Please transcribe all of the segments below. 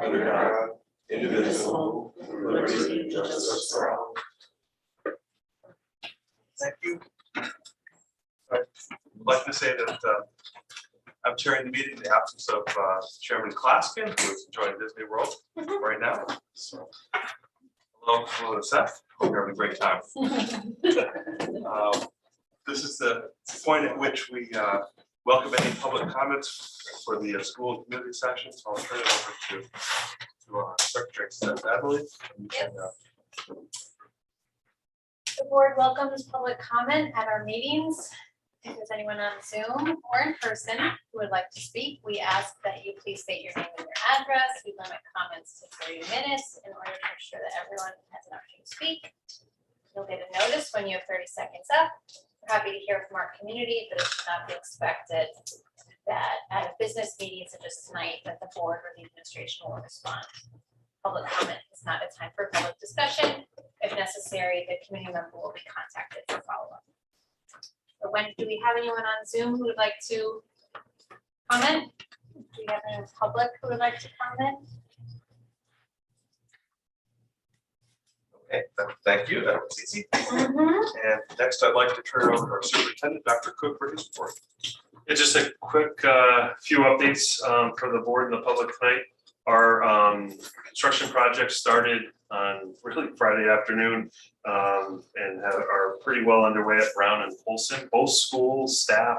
under God, indivisible, with liberty and justice for all. Thank you. I'd like to say that I'm chairing the meeting in the absence of Chairman Klaskin, who is enjoying Disney World right now. So, hello to Seth. Hope you're having a great time. This is the point at which we welcome any public comments for the school and community session. So I'll turn it over to our Secretary Seth Adley. The board welcomes public comment at our meetings. If there's anyone on Zoom or in person who would like to speak, we ask that you please state your name and your address. We limit comments to 30 minutes in order to ensure that everyone has an opportunity to speak. You'll get a notice when you have 30 seconds up. We're happy to hear from our community, but it should not be expected that at a business meeting such as tonight that the board or the administration will respond. Public comment is not a time for public discussion. If necessary, the committee member will be contacted for follow-up. So when do we have anyone on Zoom who would like to comment? Do we have any public who would like to comment? Okay, thank you. That was easy. And next, I'd like to turn it over to our superintendent, Dr. Cook, for his report. Yeah, just a quick few updates for the board and the public tonight. Our construction project started on really Friday afternoon and are pretty well underway at Brown and Polson. Both schools, staff,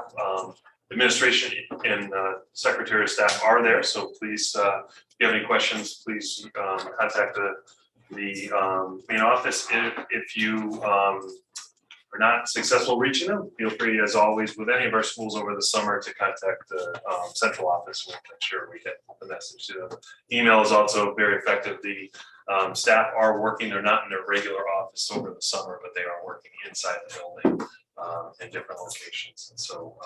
administration, and secretary of staff are there. So please, if you have any questions, please contact the main office. If you are not successful reaching them, feel free, as always, with any of our schools over the summer to contact the central office. We'll make sure we get the message to them. Email is also very effective. The staff are working. They're not in their regular office over the summer, but they are working inside the building in different locations. And so,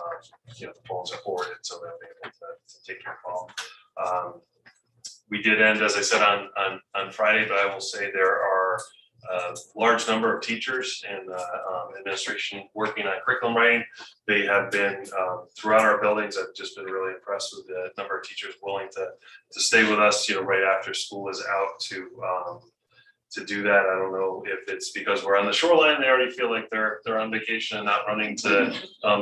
the phones are forwarded, so they'll be able to take your call. We did end, as I said, on Friday, but I will say there are a large number of teachers and administration working on curriculum writing. They have been throughout our buildings. I've just been really impressed with the number of teachers willing to stay with us, right after school is out to do that. I don't know if it's because we're on the shoreline, they already feel like they're on vacation and not running to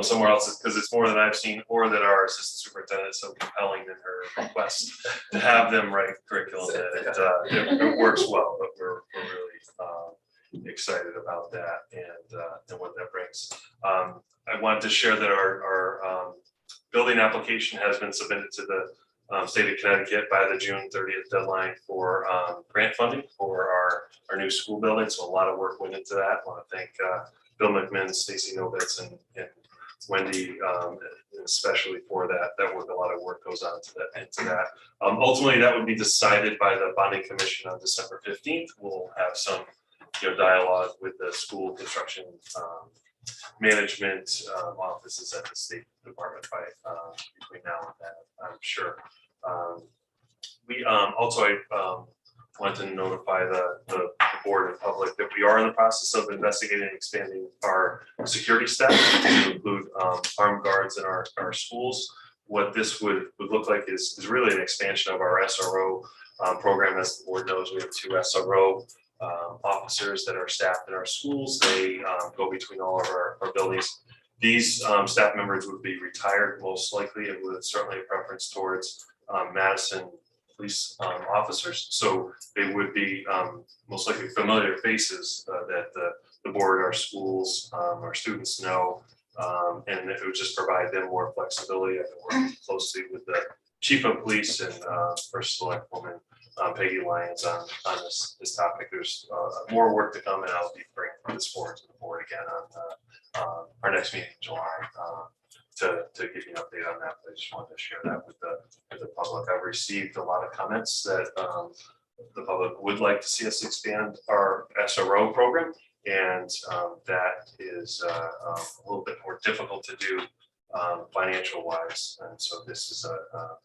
somewhere else, because it's more than I've seen, or that our assistant superintendent is so compelling in her request to have them write curriculum that it works well, but we're really excited about that and what that brings. I wanted to share that our building application has been submitted to the state of Connecticut by the June 30th deadline for grant funding for our new school building. So a lot of work went into that. I want to thank Bill McMinn, Stacy Novitz, and Wendy, especially for that work. A lot of work goes on into that. Ultimately, that would be decided by the bonding commission on December 15th. We'll have some dialogue with the school construction management offices at the State Department by between now and then, I'm sure. We also, I wanted to notify the board and public that we are in the process of investigating and expanding our security staff to include armed guards in our schools. What this would look like is really an expansion of our SRO program. As the board knows, we have 2 SRO officers that are staffed in our schools. They go between all of our buildings. These staff members would be retired most likely, and with certainly a preference towards Madison police officers. So they would be most likely familiar faces that the board, our schools, our students know, and it would just provide them more flexibility. I've been working closely with the chief of police and first select woman Peggy Lyons on this topic. There's more work to come, and I'll be bringing this forward to the board again on our next meeting in July to give you an update on that. But I just wanted to share that with the public. I've received a lot of comments that the public would like to see us expand our SRO program, and that is a little bit more difficult to do financial wise, and so this is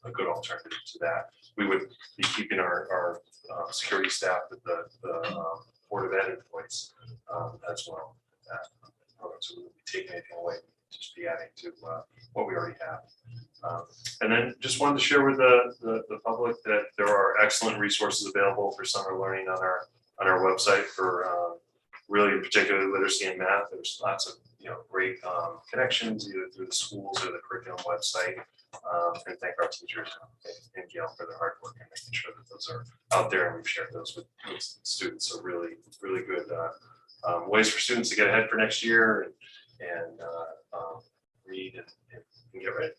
a good alternative to that. We would be keeping our security staff at the Board of Ed employees as well. So we would be taking anything away just be adding to what we already have. And then just wanted to share with the public that there are excellent resources available for summer learning on our website for really particularly literacy and math. There's lots of great connections either through the schools or the curriculum website. And thank our teachers and Gail for their hard work and making sure that those are out there, and we've shared those with students. So really good ways for students to get ahead for next year and read and get ready.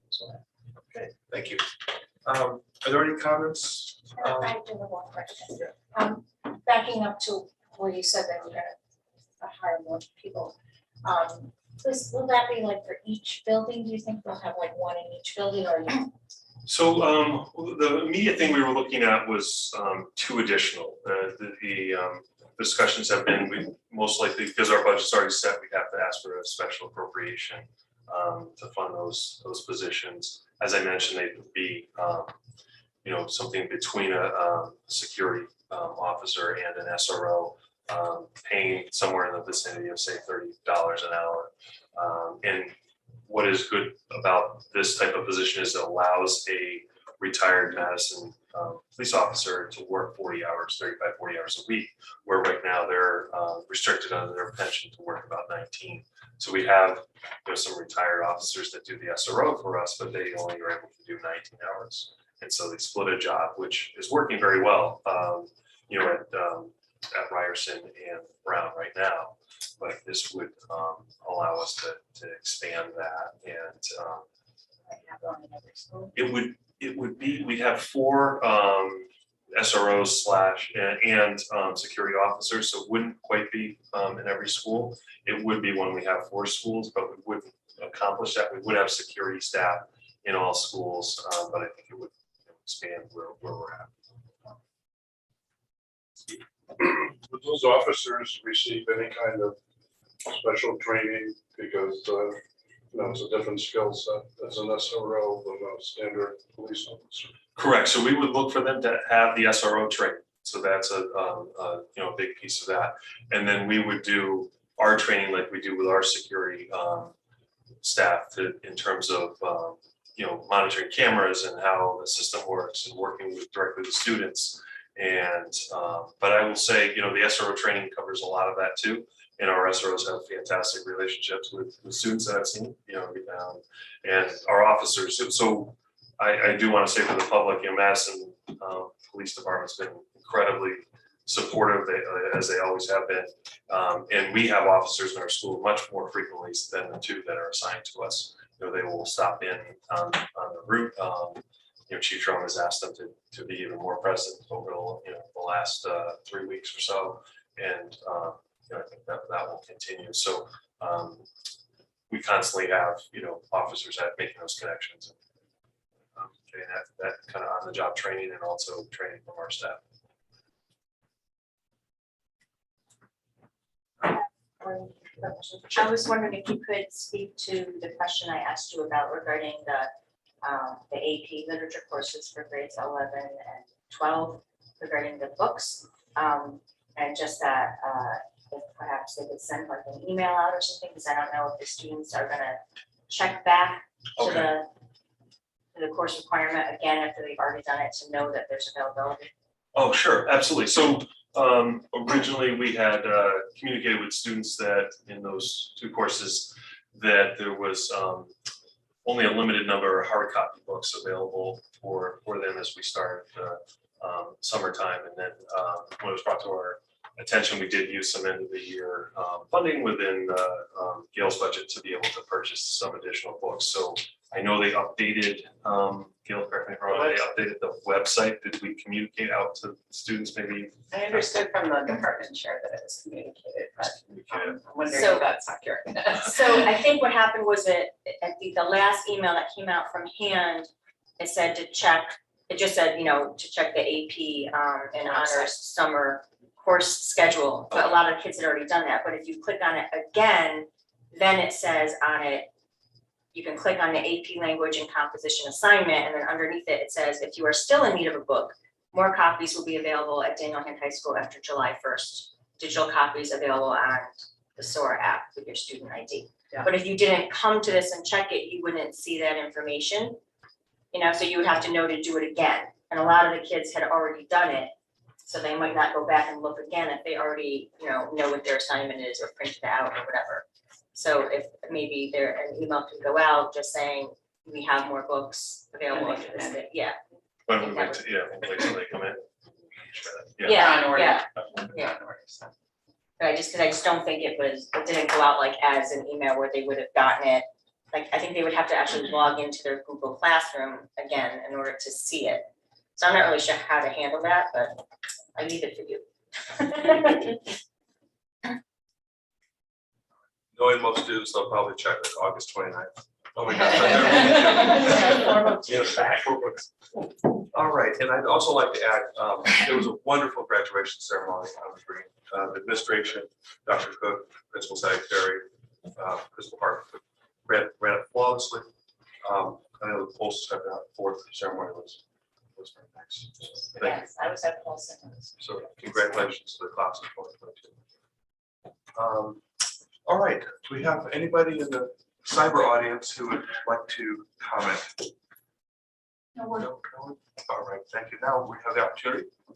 So, Okay, thank you. Are there any comments? I do have one question. Backing up to where you said that we're gonna hire more people. Will that be like for each building? Do you think we'll have like one in each building or? So the immediate thing we were looking at was 2 additional. The discussions have been, we most likely, because our budget's already set, we have to ask for a special appropriation to fund those positions. As I mentioned, they would be something between a security officer and an SRO, paying somewhere in the vicinity of say $30 an hour. And what is good about this type of position is it allows a retired Madison police officer to work 40 hours, 35, 40 hours a week, where right now they're restricted under their pension to work about 19. So we have some retired officers that do the SRO for us, but they only are able to do 19 hours. And so they split a job, which is working very well, at Ryerson and Brown right now. But this would allow us to expand that, and it would be, we'd have 4 SROs and security officers, so it wouldn't quite be in every school. It would be when we have 4 schools, but we wouldn't accomplish that. We would have security staff in all schools, but I think it would expand where we're at. Would those officers receive any kind of special training because it's a different skill set as an SRO than a standard police officer? Correct. So we would look for them to have the SRO training. So that's a big piece of that. And then we would do our training like we do with our security staff in terms of monitoring cameras and how the system works and working directly with students. And but I will say, the SRO training covers a lot of that too. And our SROs have fantastic relationships with students that I've seen, and our officers. So I do want to say for the public, Madison Police Department's been incredibly supportive, as they always have been. And we have officers in our school much more frequently than the 2 that are assigned to us. They will stop in on the route. Chief Trump has asked them to be even more present over the last 3 weeks or so, and I think that will continue. So we constantly have officers making those connections, and getting that kind of on the job training and also training from our staff. I was wondering if you could speak to the question I asked you about regarding the AP literature courses for grades 11 and 12 regarding the books, and just that if perhaps they could send like an email out or something, because I don't know if the students are going to check back to the course requirement again after they've already done it to know that there's availability. Oh, sure, absolutely. So originally we had communicated with students that in those 2 courses that there was only a limited number of hard copy books available for them as we started summertime. And then when it was brought to our attention, we did use some end of the year funding within Gail's budget to be able to purchase some additional books. So I know they updated, Gail, correct me if I'm wrong, they updated the website. Did we communicate out to students maybe? I understood from the department chair that it was communicated, but I'm wondering So- if that's accurate. So I think what happened was that at the last email that came out from Hand, it said to check, it just said, to check the AP and honors summer course schedule. But a lot of kids had already done that. But if you click on it again, then it says on it, you can click on the AP language and composition assignment, and then underneath it, it says, if you are still in need of a book, more copies will be available at Daniel Hand High School after July 1st. Digital copies available on the SOAR app with your student ID. Yeah. But if you didn't come to this and check it, you wouldn't see that information. So you would have to know to do it again. And a lot of the kids had already done it. So they might not go back and look again if they already, know what their assignment is or printed it out or whatever. So if maybe an email could go out just saying, we have more books available And they after can this edit. day. Yeah. When we wait, we'll wait till they come in. Yeah, On order. yeah. On order, so. But I just don't think it didn't go out like as an email where they would have gotten it. Like, I think they would have to actually log into their Google Classroom again in order to see it. So I'm not really sure how to handle that, but I leave it for you. Knowing most students, they'll probably check like August 29th. Oh my gosh. Yes, back. All right, and I'd also like to add, it was a wonderful graduation ceremony on the green. The administration, Dr. Cook, Principal Secretary, Principal Hartford, ran it flawlessly. I know the post stepped out for the ceremony was very nice. Thank you. Yes, I was at Paulson. So congratulations to the class of 2022. All right, do we have anybody in the cyber audience who would like to comment? No one. No one? All right, thank you. Now we have the opportunity to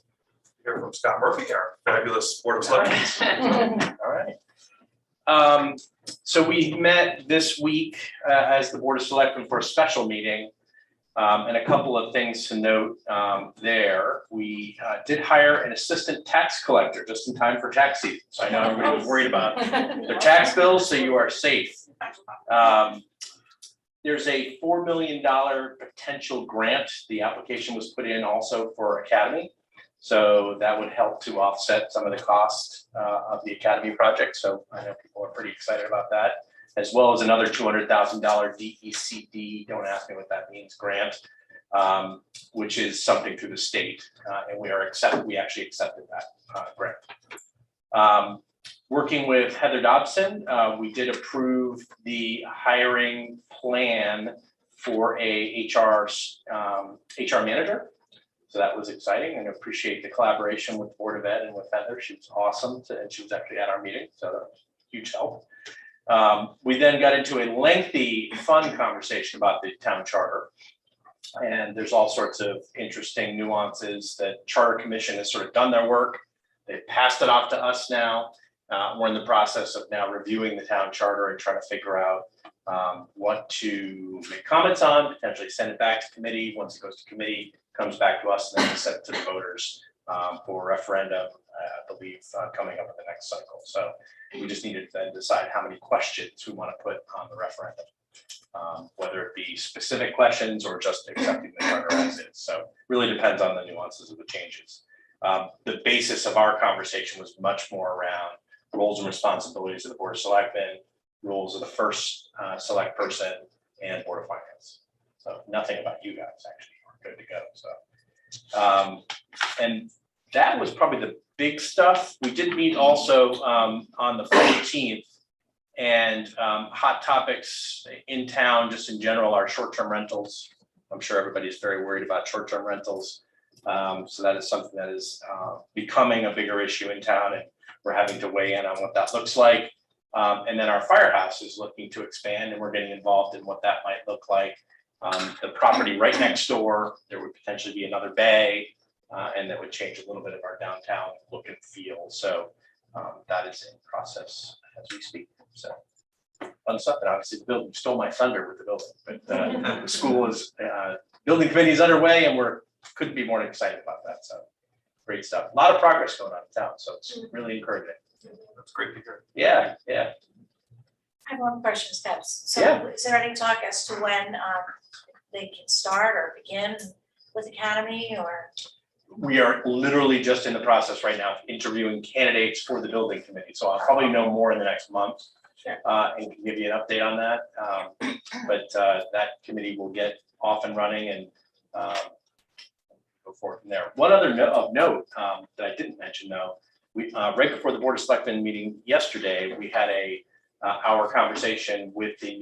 hear from Scott Murphy, our fabulous Board of Selectmen. All right. So we met this week as the Board of Selectmen for a special meeting. And a couple of things to note there. We did hire an assistant tax collector just in time for tax season. So I know everybody was worried about their tax bills, so you are safe. There's a $4 million potential grant. The application was put in also for Academy. So that would help to offset some of the cost of the Academy project. So I know people are pretty excited about that, as well as another $200,000 DECD, don't ask me what that means, grant, which is something through the state. And we actually accepted that grant. Working with Heather Dobson, we did approve the hiring plan for a HR manager. So that was exciting, and appreciate the collaboration with Board of Ed and with Heather. She was awesome, and she was actually at our meeting, so that was huge help. We then got into a lengthy, fun conversation about the town charter. And there's all sorts of interesting nuances that Charter Commission has sort of done their work. They've passed it off to us now. We're in the process of now reviewing the town charter and trying to figure out what to make comments on, potentially send it back to committee. Once it goes to committee, comes back to us, and then we send it to the voters for referendum, I believe, coming up in the next cycle. So we just needed to then decide how many questions we want to put on the referendum, whether it be specific questions or just accepting the charter as is. So really depends on the nuances of the changes. The basis of our conversation was much more around roles and responsibilities of the Board of Selectmen, roles of the first select person, and Board of Finance. So nothing about you guys, actually. We're good to go. So, and that was probably the big stuff. We did meet also on the 14th, and hot topics in town, just in general, are short-term rentals. I'm sure everybody's very worried about short-term rentals. So that is something that is becoming a bigger issue in town, and we're having to weigh in on what that looks like. And then our firehouse is looking to expand, and we're getting involved in what that might look like. The property right next door, there would potentially be another bay, and that would change a little bit of our downtown look and feel. So that is in process as we speak. So fun stuff. And obviously the building stole my thunder with the building, but the school is, building committee is underway, and couldn't be more excited about that. So great stuff. A lot of progress going on in town. So it's really encouraging. That's great to hear. Yeah. I have one question, Steps. So Yeah. is there any talk as to when they can start or begin with Academy, or? We are literally just in the process right now of interviewing candidates for the building committee. So I'll probably know more in the next month. Sure. And can give you an update on that. But that committee will get off and running and go forward from there. One other note that I didn't mention though, we right before the Board of Selectmen meeting yesterday, we had our conversation with the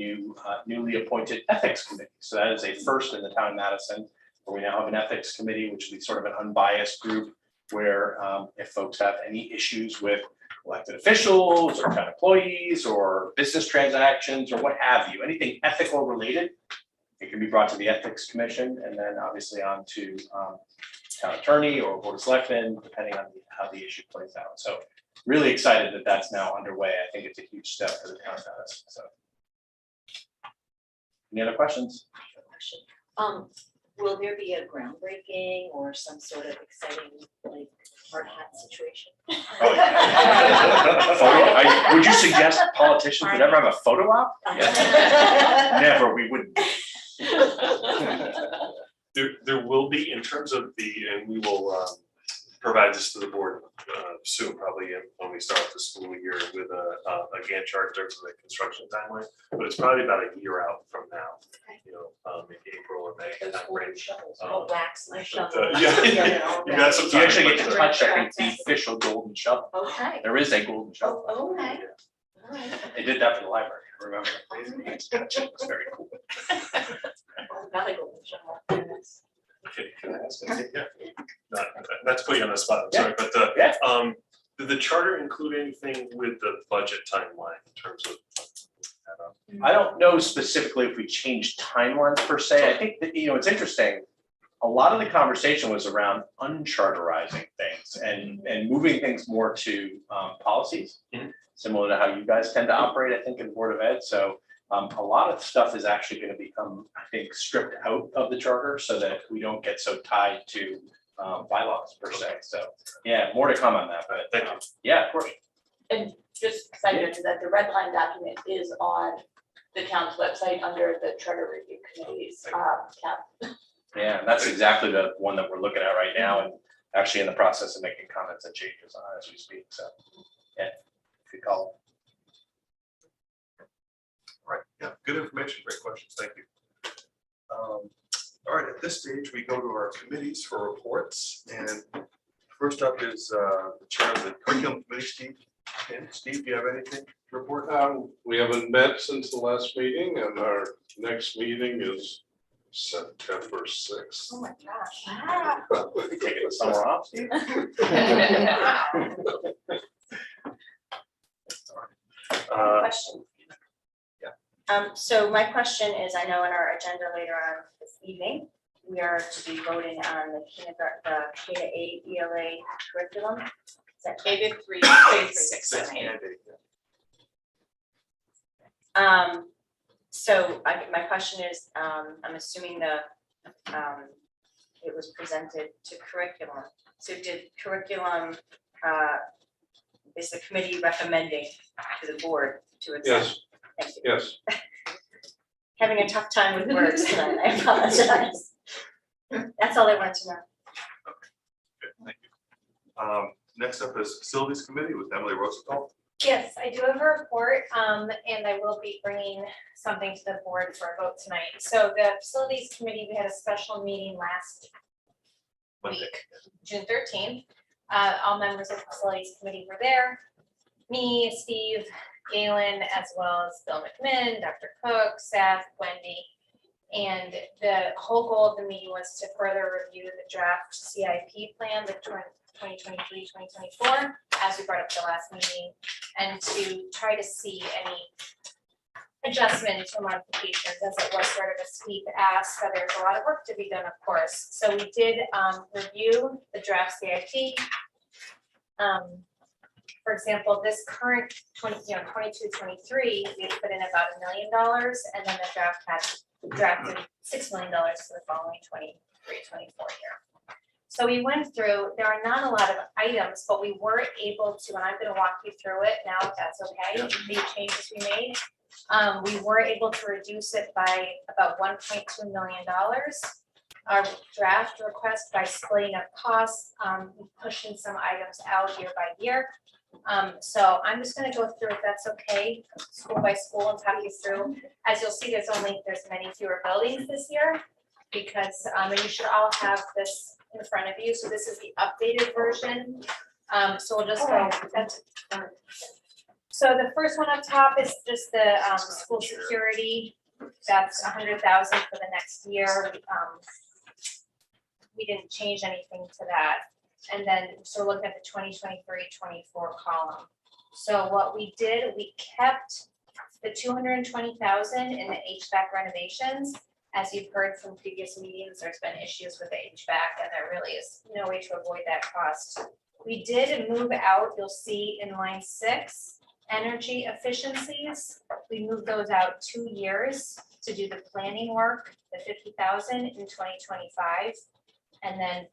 newly appointed ethics committee. So that is a first in the town of Madison, where we now have an ethics committee, which will be sort of an unbiased group where if folks have any issues with elected officials or town employees or business transactions or what have you, anything ethical related. It can be brought to the Ethics Commission and then obviously on to town attorney or board of selectmen, depending on how the issue plays out. So really excited that that's now underway. I think it's a huge step for the town of Madison. So. Any other questions? Will there be a groundbreaking or some sort of exciting, like, hard hat situation? Would you suggest politicians would ever have a photo op? Never, we wouldn't. There will be in terms of and we will provide this to the board soon, probably when we start the school year with a Gantt chart in terms of the construction timeline. But it's probably about a year out from now, maybe April or May. Those that golden range. shovels, oh, wax my shovel. Yeah, you got some You time. actually get but, to touch, I think, the official golden shovel. Okay, There is a golden shovel. oh, okay, all right. They did that for the library, I remember. It's very cool. Oh, not a golden shovel. Can I ask? Yeah. Not to put you on the spot, I'm sorry, but Yeah. did the charter include anything with the budget timeline in terms of? I don't know specifically if we changed timelines per se. I think that, it's interesting. A lot of the conversation was around uncharterizing things and moving things more to policies, similar to how you guys tend to operate, I think, in Board of Ed. So a lot of stuff is actually going to become, I think, stripped out of the charter so that we don't get so tied to bylaws per se. So yeah, more to come on that, but Thank you. yeah, of course. And just because I noted that the red line document is on the town's website under the charter review committee's tab. Yeah, and that's exactly the one that we're looking at right now and actually in the process of making comments and changes on as we speak. So yeah, good call. All right, yeah, good information, great questions, thank you. All right, at this stage, we go to our committees for reports, and first up is the chair of the curriculum committee, Steve. And Steve, do you have anything to report? We haven't met since the last meeting, and our next meeting is September 6th. Oh my gosh. Taking the summer off, Steve? Question. So my question is, I know in our agenda later on this evening, we are to be voting on the kindergarten, the K to 8 ELA curriculum. Is that K to 3, K to 6, and 8. So my question is, I'm assuming it was presented to curriculum. So did curriculum, is the committee recommending to the board to accept? Yes, Thank you. yes. Having a tough time with words tonight, I apologize. That's all I wanted to know. Good, thank you. Next up is facilities committee with Emily Rosenthal. Yes, I do have a report, and I will be bringing something to the board for a vote tonight. So the facilities committee, we had a special meeting last week, June 13th. All members of the facilities committee were there. Me, Steve, Galen, as well as Bill McMinn, Dr. Cook, Seth, Wendy. And the whole goal of the meeting was to further review the draft CIP plan, the 2023-2024, as we brought up at the last meeting, and to try to see any adjustments or modifications, as it was sort of a sweep ask. So there's a lot of work to be done, of course. So we did review the draft CIP. For example, this current 22-23, we put in about $1 million, and then the draft had drafted $6 million for the following 23-24 year. So we went through, there are not a lot of items, but we were able to, and I'm gonna walk you through it now, if that's okay, the changes we made. We were able to reduce it by about $1.2 million. Our draft request by splitting up costs, pushing some items out year by year. So I'm just gonna go through, if that's okay, school by school and talk you through. As you'll see, there's many fewer buildings this year because, and you should all have this in front of you. So this is the updated version. So we'll just go, so the first one up top is just the, school security. That's $100,000 for the next year. We didn't change anything to that. And then, so looking at the 2023-24 column. So what we did, we kept the 220,000 in the HVAC renovations. As you've heard from previous meetings, there's been issues with the HVAC and there really is no way to avoid that cost. We did move out, you'll see in line 6, energy efficiencies. We moved those out 2 years to do the planning work, the 50,000 in 2025, and then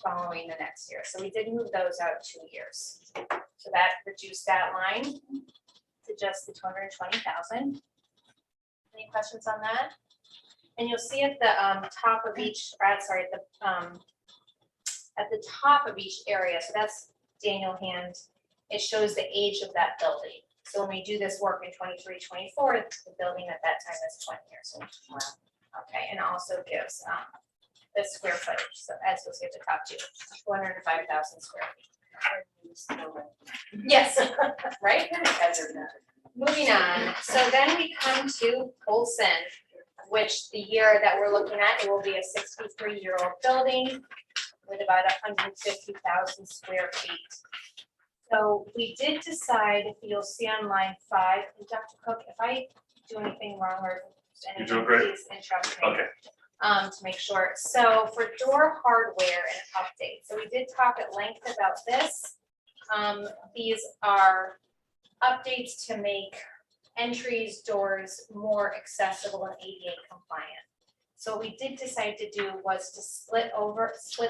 following the next year. So we did move those out 2 years. So that reduced that line to just the 220,000. Any questions on that? And you'll see at the top of each, at the top of each area, so that's Daniel Hand, it shows the age of that building. So when we do this work in 23, 24, the building at that time is 20 years old. Okay, and also gives the square footage, so as you'll see at the top too, 205,000 square feet. Yes, right? Moving on, so then we come to Olson, which the year that we're looking at, it will be a 63-year-old building with about 150,000 square feet. So we did decide, if you'll see on line 5, and Dr. Cook, if I do anything wrong or You're anything, doing great. please interrupt me. Okay. To make sure. So for door hardware and updates, so we did talk at length about this. These are updates to make entries, doors more accessible and ADA compliant. So what we did decide to do was to split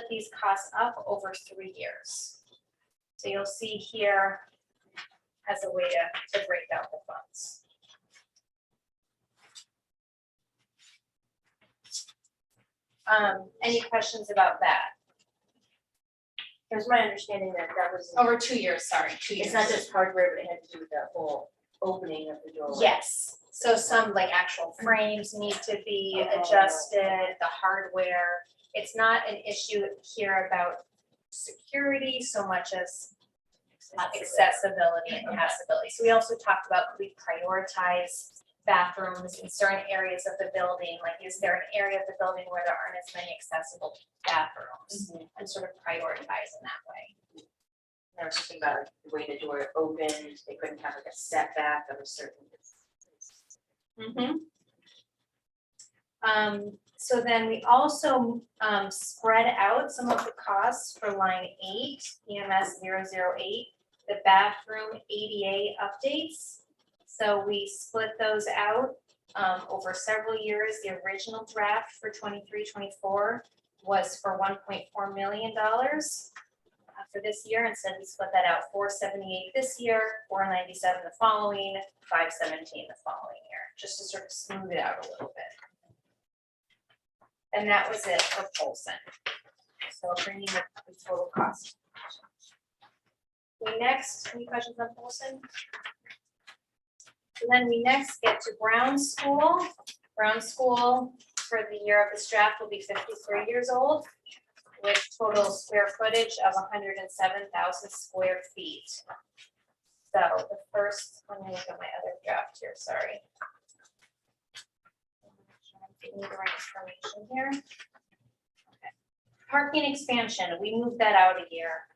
these costs up over 3 years. So you'll see here as a way to break out the funds. Any questions about that? It was my understanding that that was, Over 2 years, sorry, 2 years. it's not just hardware, but it had to do with the whole opening of the doorway. Yes, so some like actual frames need to be adjusted, the hardware. It's not an issue here about security so much as accessibility and passability. So we also talked about, could we prioritize bathrooms in certain areas of the building? Like, is there an area of the building where there aren't as many accessible bathrooms? And sort of prioritize in that way. There was something about like, the way the door opened, they couldn't have like a setback of a certain. So then we also spread out some of the costs for line 8, EMS 008, the bathroom ADA updates. So we split those out over several years. The original draft for 23-24 was for $1.4 million for this year. Instead, we split that out, 478 this year, 497 the following, 517 the following year, just to sort of smooth it out a little bit. And that was it for Polson. So bringing the total cost. Any questions on Polson? So then we next get to Brown School. Brown School for the year of this draft will be 53 years old with total square footage of 107,000 square feet. So the first, let me look at my other draft here, sorry. Give me the right information here. Okay. Parking expansion, we moved that out a year.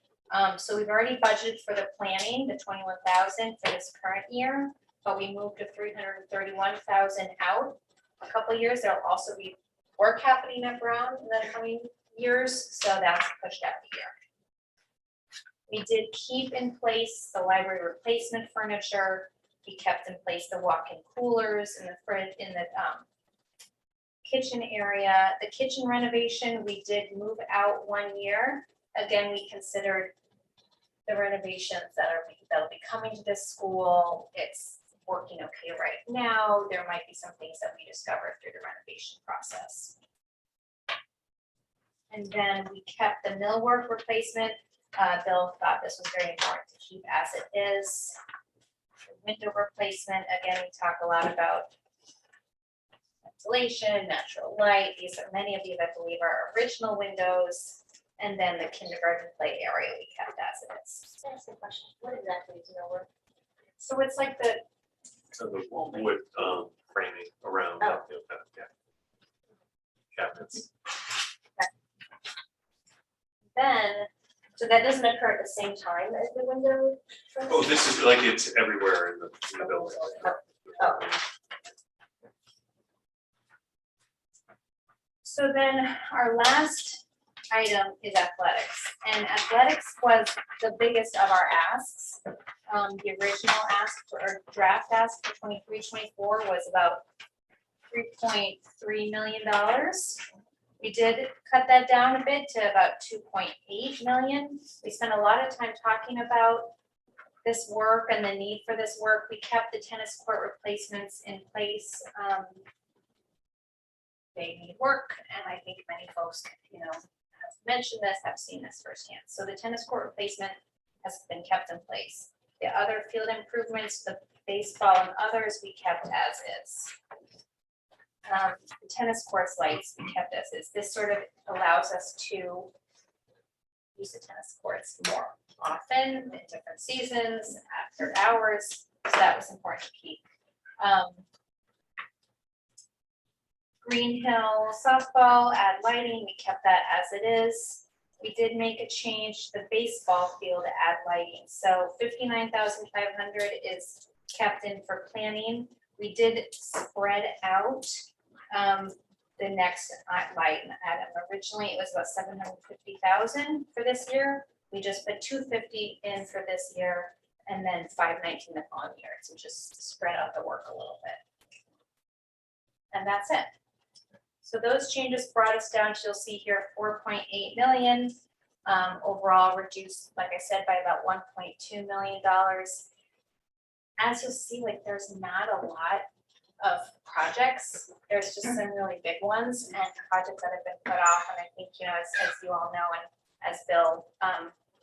So we've already budgeted for the planning, the 21,000 for this current year, but we moved to 331,000 out a couple of years. There'll also be work happening at Brown in the coming years, so that's pushed out a year. We did keep in place the library replacement furniture. We kept in place the walk-in coolers in the fridge, in the kitchen area. The kitchen renovation, we did move out 1 year. Again, we considered the renovations that'll be coming to this school. It's working okay right now. There might be some things that we discovered through the renovation process. And then we kept the millwork replacement. Bill thought this was very important to keep as it is. The window replacement, again, we talk a lot about ventilation, natural light. Many of these, I believe, are original windows. And then the kindergarten play area we kept as it is. Can I ask a question? What exactly is millwork? So it's like the, So the wood framing around. Oh. Yeah. Cabinets. then, So that doesn't occur at the same time as the window? Oh, this is like it's everywhere in the building. Oh, So then our last item is athletics, and athletics was the biggest of our asks. The original ask or draft ask for 23-24 was about $3.3 million. We did cut that down a bit to about 2.8 million. We spent a lot of time talking about this work and the need for this work. We kept the tennis court replacements in place. They need work, and I think many folks, have mentioned this, have seen this firsthand. So the tennis court replacement has been kept in place. The other field improvements, the baseball and others, we kept as is. The tennis courts lights, we kept as is. This sort of allows us to use the tennis courts more often in different seasons, after hours, so that was important to keep. Green Hill softball, add lighting, we kept that as it is. We did make a change to the baseball field to add lighting, so 59,500 is kept in for planning. We did spread out the next line item. Originally, it was about 750,000 for this year. We just put 250 in for this year and then 519 the following year, to just spread out the work a little bit. And that's it. So those changes brought us down to, you'll see here, 4.8 million. Overall reduced, like I said, by about $1.2 million. As you'll see, like there's not a lot of projects. There's just some really big ones and projects that have been put off. And I think, as you all know, and as Bill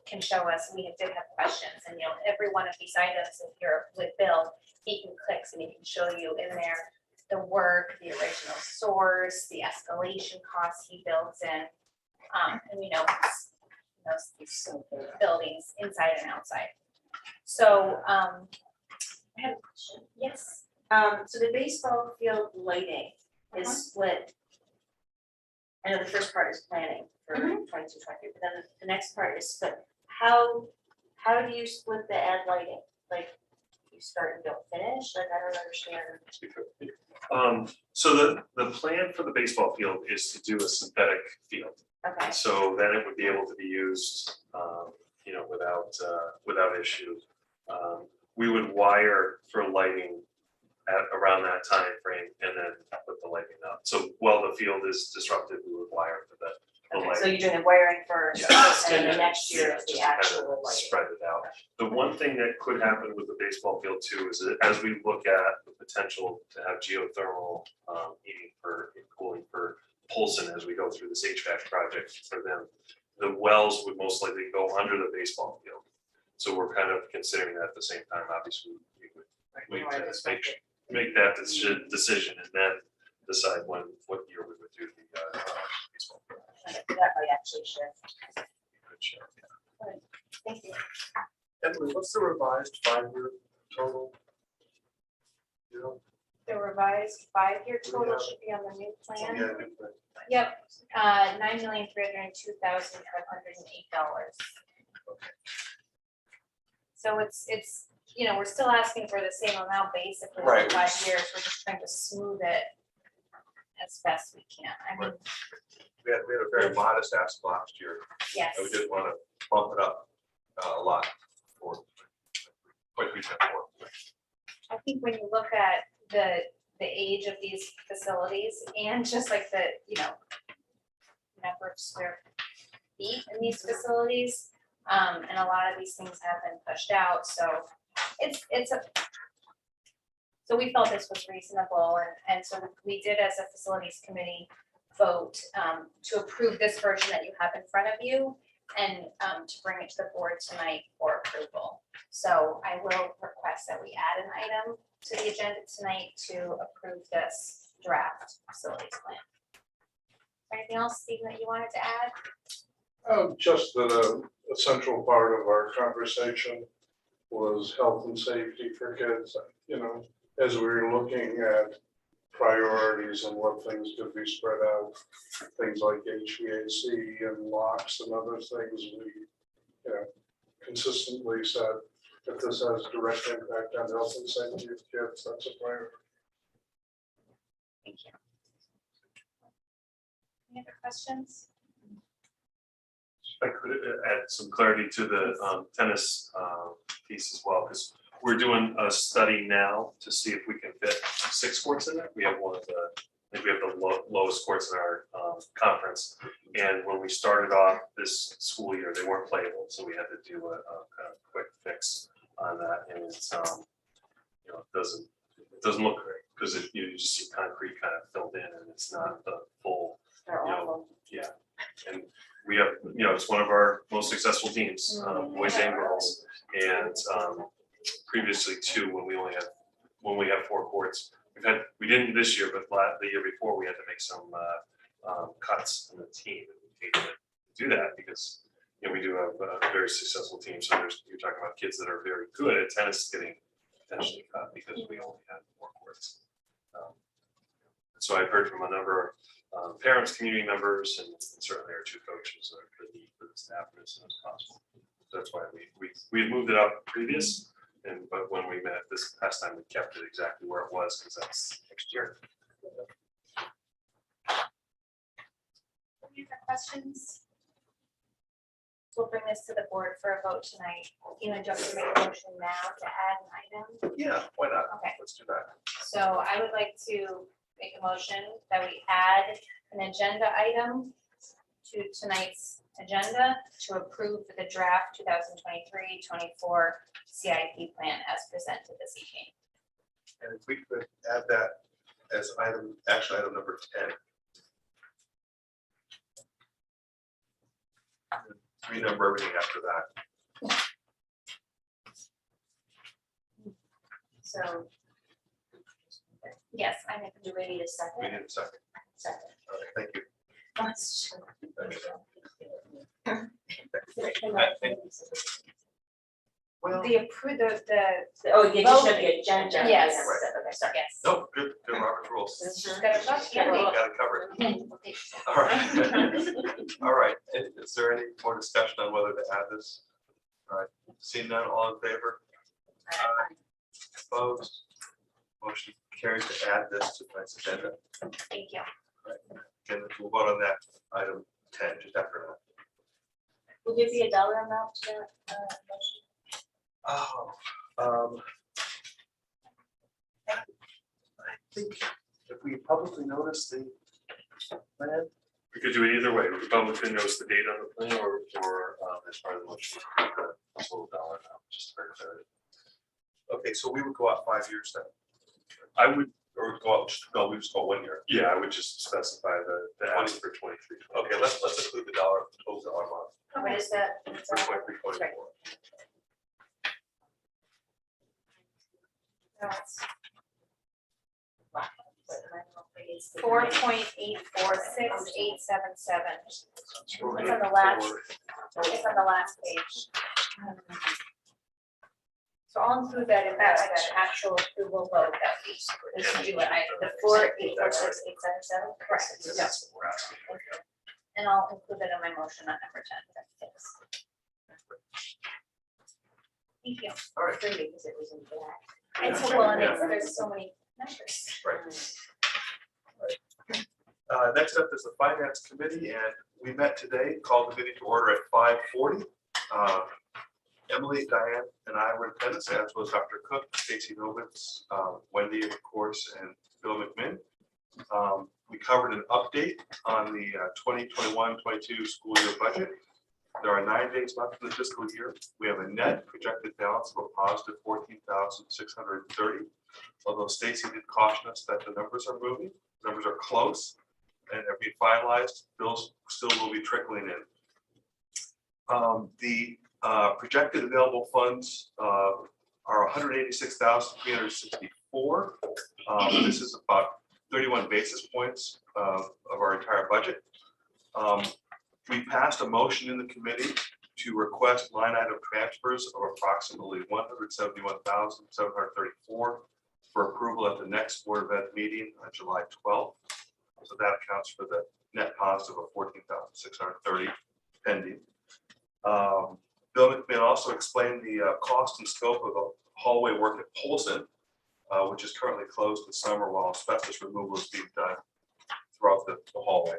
can show us, we did have questions. And, every one of these items, if you're with Bill, he can click and he can show you in there the work, the original source, the escalation costs he builds in. And we know these buildings inside and outside. So I have a question. Yes. So the baseball field lighting is split. I know the first part is planning for 22-23, but then the next part is split. How do you split the ad lighting? Like you start and don't finish? Like I don't understand. So the plan for the baseball field is to do a synthetic field. Okay. So then it would be able to be used, without issue. We would wire for lighting at around that time frame and then put the lighting up. So while the field is disrupted, we would wire for the Okay, lighting. so you're doing the wiring first, Yeah. and then the next year Yeah, is just the to kind of actual lighting. spread it out. The one thing that could happen with the baseball field too is that as we look at the potential to have geothermal heating for and cooling for Polson as we go through this HVAC project for them, the wells would most likely go under the baseball field. So we're kind of considering that at the same time. Obviously, we would make that decision and then decide what year we would do the baseball field. That might actually shift. Good share, yeah. Thank you. Emily, what's the revised 5-year total? The revised 5-year total should be on the new plan. Yep, $9,302,508. So it's, we're still asking for the same amount basically for Right. 5 years. We're just trying to smooth it as best we can. I mean, We had a very modest ask last year, yes. and we didn't want to bump it up a lot for quite recent. I think when you look at the age of these facilities and just like the, number of square feet in these facilities, and a lot of these things have been pushed out, so so we felt this was reasonable, and so we did as a facilities committee vote to approve this version that you have in front of you and to bring it to the board tonight for approval. So I will request that we add an item to the agenda tonight to approve this draft facilities plan. Anything else, Stephen, that you wanted to add? Just that a central part of our conversation was health and safety for kids, as we were looking at priorities and what things could be spread out, things like HVAC and locks and other things, we consistently said, if this has direct impact on health and safety of kids, that's a priority. Thank you. Any other questions? I could add some clarity to the tennis piece as well, because we're doing a study now to see if we can fit 6 courts in there. We have one of the, I think we have the lowest courts in our conference. And when we started off this school year, they weren't playable, so we had to do a kind of quick fix on that. And it's, you know, it doesn't look great, because you just see concrete kind of filled in, and it's not the full, They're you know, awful. yeah. And we have, you know, it's one of our most successful teams, boys and girls. And previously too, when we have 4 courts, we didn't this year, but the year before, we had to make some cuts in the team. We hate to do that because, you know, we do have a very successful team. So you're talking about kids that are very good at tennis getting potentially cut because we only have 4 courts. So I've heard from a number of parents, community members, and certainly our 2 coaches that are the need for the staff as soon as possible. That's why we had moved it up previous, but when we met this past time, we kept it exactly where it was, because that's next year. Any other questions? We'll bring this to the board for a vote tonight. You know, do you want to make a motion now to add an item? Yeah, why not? Okay. Let's do that. So I would like to make a motion that we add an agenda item to tonight's agenda to approve the draft 2023-24 CIP plan as presented this evening. And if we could add that as action item number 10. Renumber everything after that. So, yes, I make Do we need a We second? need a second. Second. All right, thank you. That's Well, the approve the Oh, the addition of the agenda. Yes. Okay, sorry. yes. no, good Robert rules. Just gotta vote, yeah. Got it covered. All right. All right. Is there any more discussion on whether to add this? All right. Seeing none, all in favor? Opposed? Motion carries to add this to tonight's agenda. Thank you. And we'll vote on that item 10 just after that. Will there be a dollar amount to that motion? Oh, I think if we publicly notice the plan, We could do it either way. We could publicly notice the date on the plan, or as part of the motion, the total dollar amount, just for clarity. okay, so we would go out 5 years then, I would, or go out, no, we just go 1 year. yeah, I would just specify the ask for 23. Okay, let's include the total dollar amount What is that? for 23, 24. That's It's 4.846877. It's on the last. It's on the last page. So I'll include that in that actual approval vote that we do it. The 4.846877. Correct. That's what we're asking. And I'll include that in my motion on number 10. Thank you. All right. because it was in black. It's well, and there's so many numbers. Right. Next up is the Finance Committee, and we met today, called the meeting to order at 5:40. Emily, Diane, and I were in attendance, as was Dr. Cook, Stacy Novitz, Wendy, of course, and Bill McMinn. We covered an update on the 2021-22 school year budget. There are 9 days left in the fiscal year. We have a net projected balance of a positive 14,630. Although Stacy did caution us that the numbers are moving, numbers are close, and they're being finalized. Bills still will be trickling in. The projected available funds are 186,364. This is about 31 basis points of our entire budget. We passed a motion in the committee to request line item transfers of approximately 171,734 for approval at the next Board of Ed meeting on July 12th. So that accounts for the net positive of 14,630 pending. Bill McMahon also explained the cost and scope of the hallway work at Polson, which is currently closed in summer while asbestos removal is being done throughout the hallway.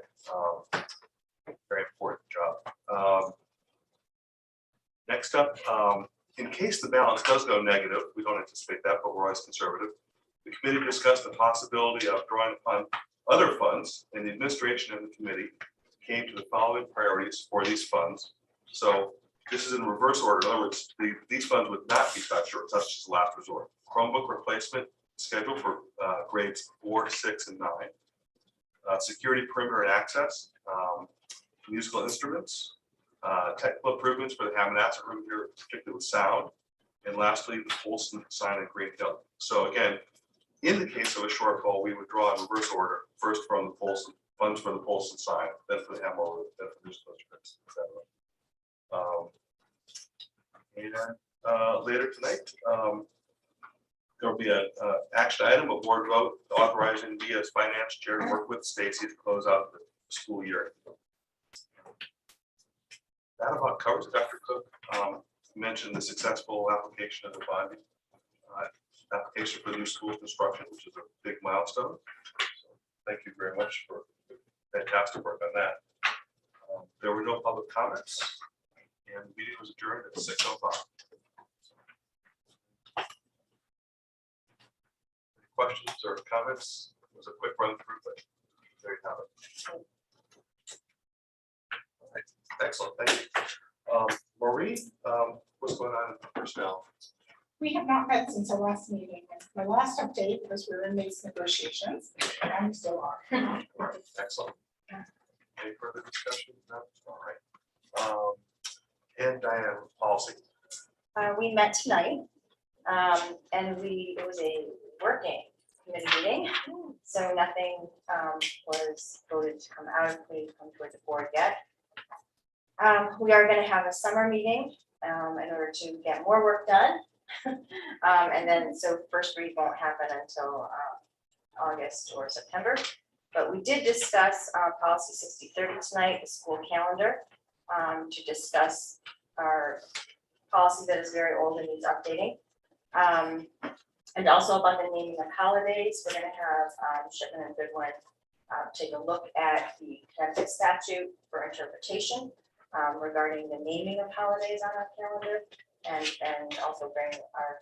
Very important job. Next up, in case the balance does go negative, we don't anticipate that, but we're always conservative. The committee discussed the possibility of drawing upon other funds, and the administration of the committee came to the following priorities for these funds. So this is in reverse order. In other words, these funds would not be touched or touched as a last resort. Chromebook replacement scheduled for grades 4, 6, and 9. Security perimeter and access, musical instruments, technical improvements for the Hammonasset room here, particularly with sound. And lastly, the Polson sign and Green Hill. So again, in the case of a shortfall, we would draw in reverse order, first from the Polson, funds for the Polson sign, then for the Hammonasset, then for musical instruments, etc. And later tonight, there will be an action item, a board vote authorizing me as finance chair to work with Stacy to close out the school year. That about covers it. Dr. Cook mentioned the successful application of the bonding application for new school construction, which is a big milestone. So thank you very much for fantastic work on that. There were no public comments, and the meeting was adjourned at 6:05. Questions or comments? It was a quick run through, but there you have it. All right. Excellent, thank you. Maureen, what's going on in personnel? We have not met since our last meeting. My last update was we were in these negotiations, and we still are. Excellent. Any further discussion? No? All right. And Diane, policy. We met tonight, and it was a working committee meeting, so nothing was voted to come out of committee to come toward the board yet. We are going to have a summer meeting in order to get more work done. And then, so first read won't happen until August or September. But we did discuss policy 6030 tonight, the school calendar, to discuss our policy that is very old and needs updating. And also about the naming of holidays. We're going to have Shipman and Goodwin take a look at the Connecticut statute for interpretation regarding the naming of holidays on our calendar, and also bring our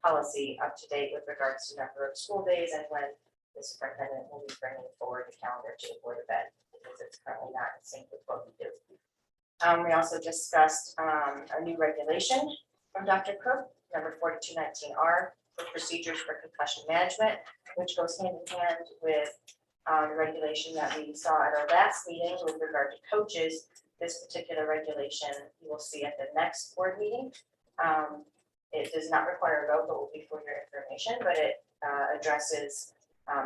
policy up to date with regards to number of school days and when the superintendent will be bringing forward the calendar to the Board of Ed, because it's currently not in sync with what we do. We also discussed a new regulation from Dr. Cook, number 4219R, for procedures for concussion management, which goes hand in hand with the regulation that we saw at our last meeting with regard to coaches. This particular regulation you will see at the next board meeting. It does not require a vote, but will be for your information, but it addresses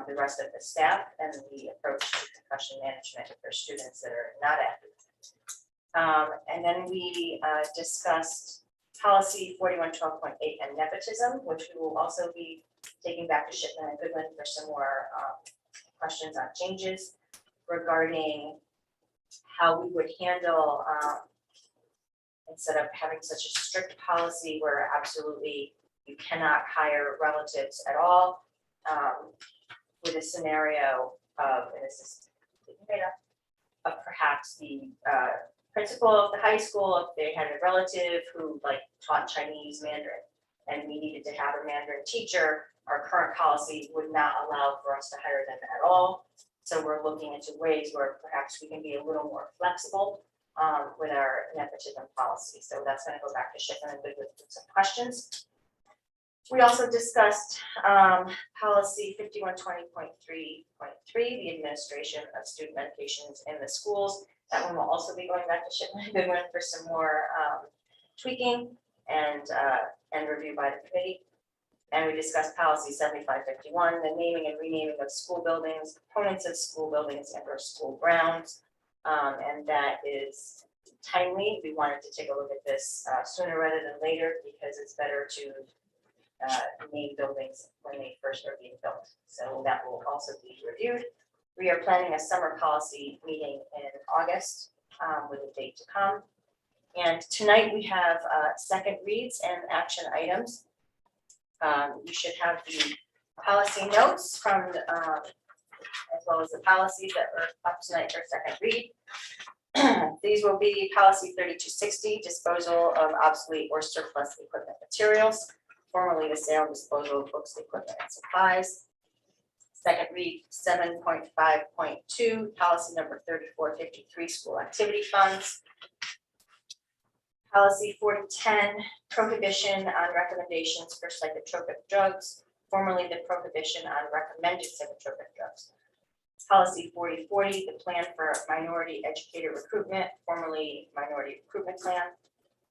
the rest of the staff and the approach to concussion management for students that are not athletes. And then we discussed policy 4112.8 and nepotism, which we will also be taking back to Shipman and Goodwin for some more questions on changes regarding how we would handle, instead of having such a strict policy where absolutely you cannot hire relatives at all, with a scenario of, and this is made up, of perhaps the principal of the high school, if they had a relative who like taught Chinese Mandarin and we needed to have a Mandarin teacher, our current policy would not allow for us to hire them at all. So we're looking into ways where perhaps we can be a little more flexible with our nepotism policy. So that's going to go back to Shipman and Goodwin with some questions. We also discussed policy 5120.3.3, the administration of student medications in the schools. That one will also be going back to Shipman and Goodwin for some more tweaking and review by the committee. And we discussed policy 7551, the naming and renaming of school buildings, components of school buildings and or school grounds. And that is timely. We wanted to take a look at this sooner rather than later because it's better to name buildings when they first are being built. So that will also be reviewed. We are planning a summer policy meeting in August with a date to come. And tonight we have second reads and action items. You should have the policy notes from, as well as the policies that were up tonight for second read. These will be policy 3260, disposal of obsolete or surplus equipment materials, formerly the sale and disposal of books, equipment, and supplies. Second read 7.5.2, policy number 3453, school activity funds. Policy 4010, prohibition on recommendations for psychotropic drugs, formerly the prohibition on recommended psychotropic drugs. Policy 4040, the plan for minority educator recruitment, formerly minority recruitment plan.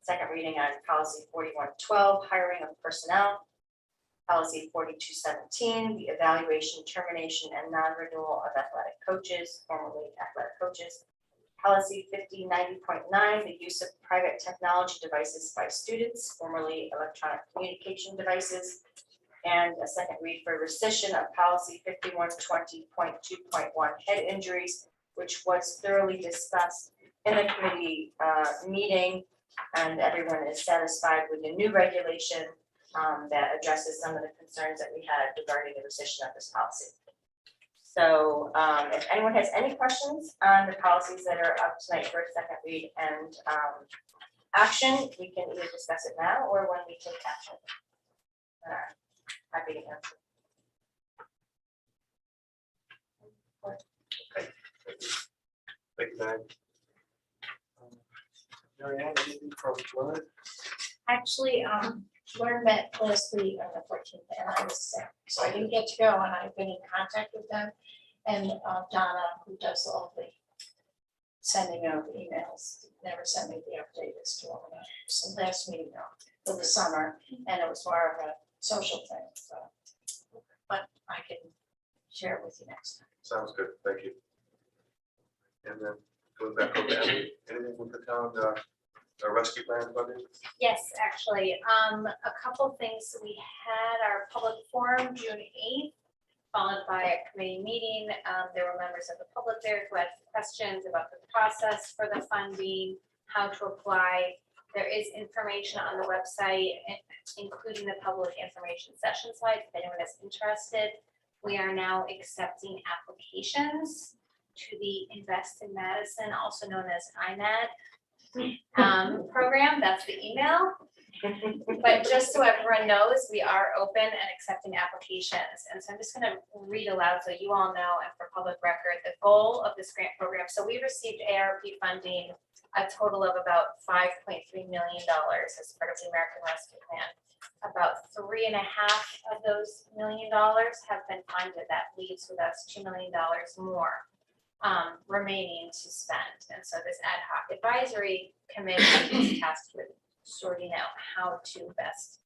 Second reading on policy 4112, hiring of personnel. Policy 4217, the evaluation, termination, and non-renewal of athletic coaches, formerly athletic coaches. Policy 5090.9, the use of private technology devices by students, formerly electronic communication devices. And a second read for rescission of policy 5120.2.1, head injuries, which was thoroughly discussed in the committee meeting. And everyone is satisfied with the new regulation that addresses some of the concerns that we had regarding the rescission of this policy. So if anyone has any questions on the policies that are up tonight for a second read and action, we can either discuss it now or when we take action. Happy to answer. Thank you, Diane. Mary Ann, anything from Leonard? Actually, Lauren met last week on the 14th, and I was sick, so I didn't get to go, and I've been in contact with them. And Donna, who does all the sending of emails, never sent me the update as to what we had. So last meeting for the summer, and it was more of a social thing, so. But I can share it with you next time. Sounds good, thank you. And then going back over to Emily, anything with the town, rescue plan funding? Yes, actually, a couple things. We had our public forum June 8th, followed by a committee meeting. There were members of the public there who had questions about the process for the funding, how to apply. There is information on the website, including the public information session slides, if anyone is interested. We are now accepting applications to the Invest in Madison, also known as IMAD program. That's the email. But just so everyone knows, we are open and accepting applications. And so I'm just going to read aloud so you all know, and for public record, the goal of this grant program. So we received ARP funding, a total of about $5.3 million as part of the American Rescue Plan. About 3.5 of those $1 million have been funded. That leaves with us $2 million more remaining to spend. And so this ad hoc advisory committee is tasked with sorting out how to best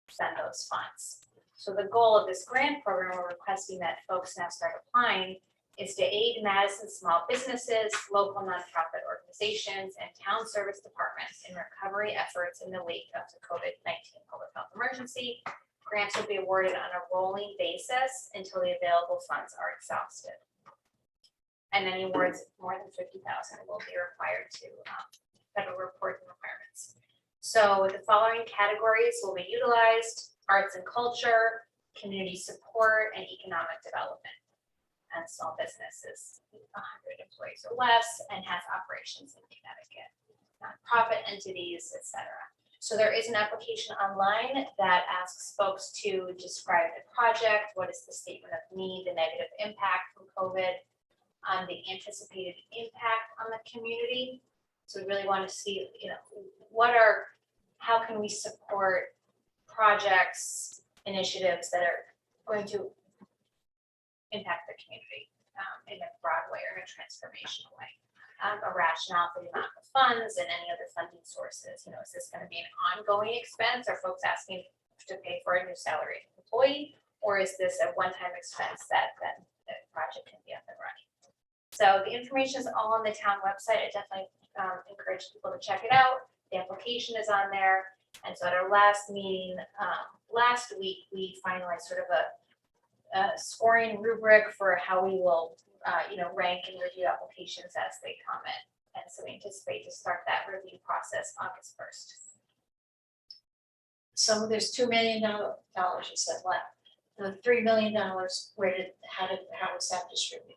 spend those funds. So the goal of this grant program, we're requesting that folks now start applying, is to aid Madison small businesses, local nonprofit organizations, and town service departments in recovery efforts in the wake of the COVID-19 public health emergency. Grants will be awarded on a rolling basis until the available funds are exhausted. And any awards more than $50,000 will be required to federal reporting requirements. So the following categories will be utilized: arts and culture, community support, and economic development. And small businesses, 100 employees or less, and has operations in Connecticut, nonprofit entities, etc. So there is an application online that asks folks to describe the project, what is the statement of need, the negative impact from COVID, the anticipated impact on the community. So we really want to see, how can we support projects, initiatives that are going to impact the community in a broad way or in a transformational way. A rationale for the amount of funds and any other funding sources. Is this going to be an ongoing expense? Are folks asking to pay for a new salaried employee? Or is this a one-time expense that then the project can be up and running? So the information is all on the town website. I definitely encourage people to check it out. The application is on there. And so at our last meeting last week, we finalized sort of a scoring rubric for how we will rank and review applications as they come in. And so we anticipate to start that review process August 1st. So there's $2 million you said left. The $3 million, how was that distributed?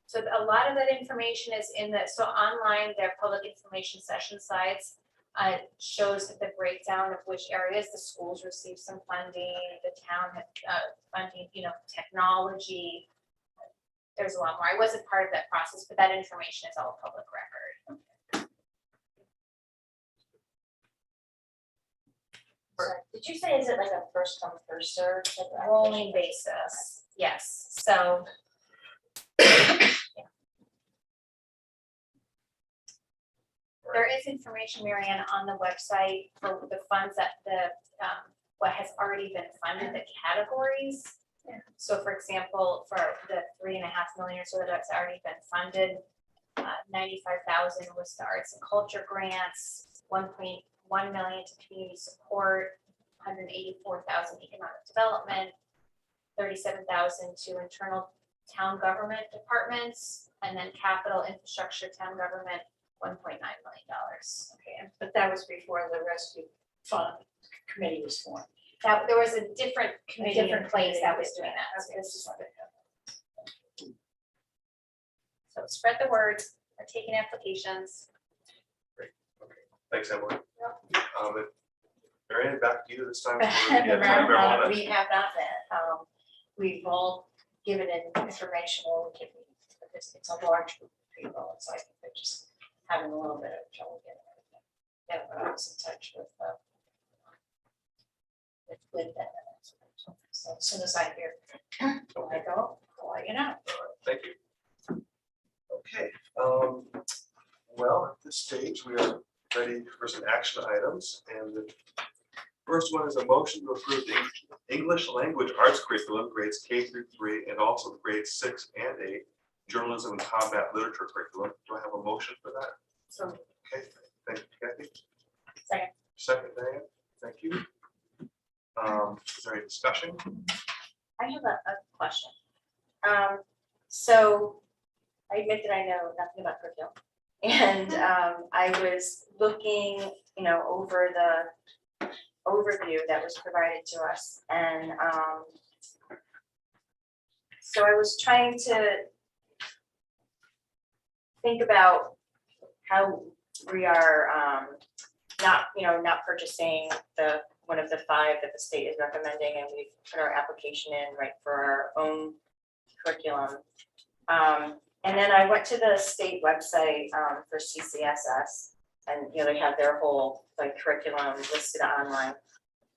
So a lot of that information is in the, so online, their public information session sites shows the breakdown of which areas the schools receive some funding, the town had funding, technology. There's a lot more. I wasn't part of that process, but that information is all public record. Did you say, is it like a first come, first served? type of Rolling application? basis, yes, so. There is information, Marianne, on the website for the funds that what has already been funded, the categories. So for example, for the 3.5 million or so that's already been funded, 95,000 was the arts and culture grants, 1.1 million to community support, 184,000 economic development, 37,000 to internal town government departments, and then capital infrastructure town government, $1.9 million. Okay, but that was before the rescue fund committee was formed. That, there was a different committee in different place that committee was doing that. Okay, this is what it- So spread the word, we're taking applications. Thanks, Emily. Marianne, back to you this time. The for the marijuana, we have not met. We've all given in information, or we can, because it's a large group of people, it's like they're just having a little bit of trouble getting everything. Yeah, but I was in touch with Linda. So as soon as I hear, I go, I'll let you know. Thank you. Okay, well, at this stage, we are ready for some action items, and the first one is a motion to approve the English language arts curriculum, grades K through 3, and also the grades 6 and 8, journalism and combat literature curriculum. Do I have a motion for that? So Okay, thank you, Kathy. Second. Second, Diane, thank you. Is there any discussion? I have a question. So I admit that I know nothing about curriculum. And I was looking, over the overview that was provided to us. And so I was trying to think about how we are not purchasing one of the 5 that the state is recommending, and we've put our application in right for our own curriculum. And then I went to the state website for CCSS, and they have their whole curriculum listed online.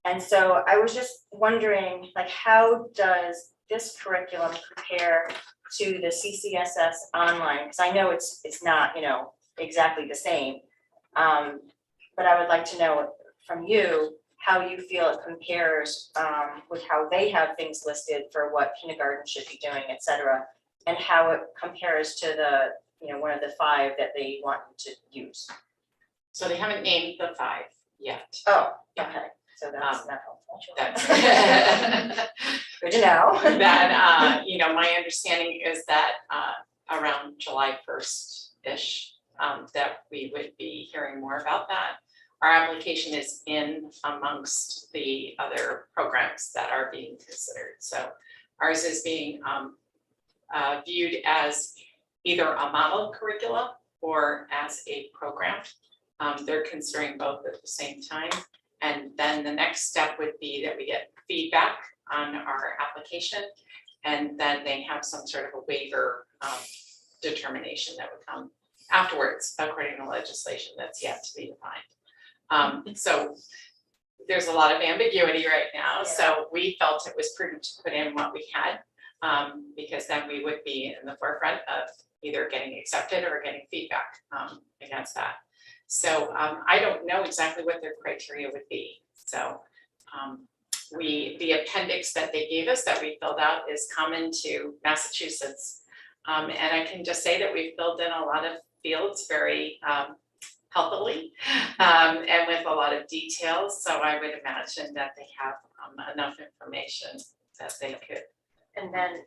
And so I was just wondering, how does this curriculum compare to the CCSS online? Because I know it's not exactly the same, but I would like to know from you how you feel it compares with how they have things listed for what kindergarten should be doing, et cetera, and how it compares to the, one of the 5 that they want to use. So they haven't named the 5 yet. Oh, okay, so that's not helpful. That's Good to know. that, my understanding is that around July 1st-ish, that we would be hearing more about that. Our application is in amongst the other programs that are being considered. So ours is being viewed as either a model curriculum or as a program. They're considering both at the same time. And then the next step would be that we get feedback on our application, and then they have some sort of a waiver determination that would come afterwards, according to legislation that's yet to be defined. So there's a lot of ambiguity right now, so we felt it was prudent to put in what we had, because then we would be in the forefront of either getting accepted or getting feedback against that. So I don't know exactly what their criteria would be. So the appendix that they gave us that we filled out is common to Massachusetts. And I can just say that we've filled in a lot of fields very healthily and with a lot of details. So I would imagine that they have enough information that they could. And then,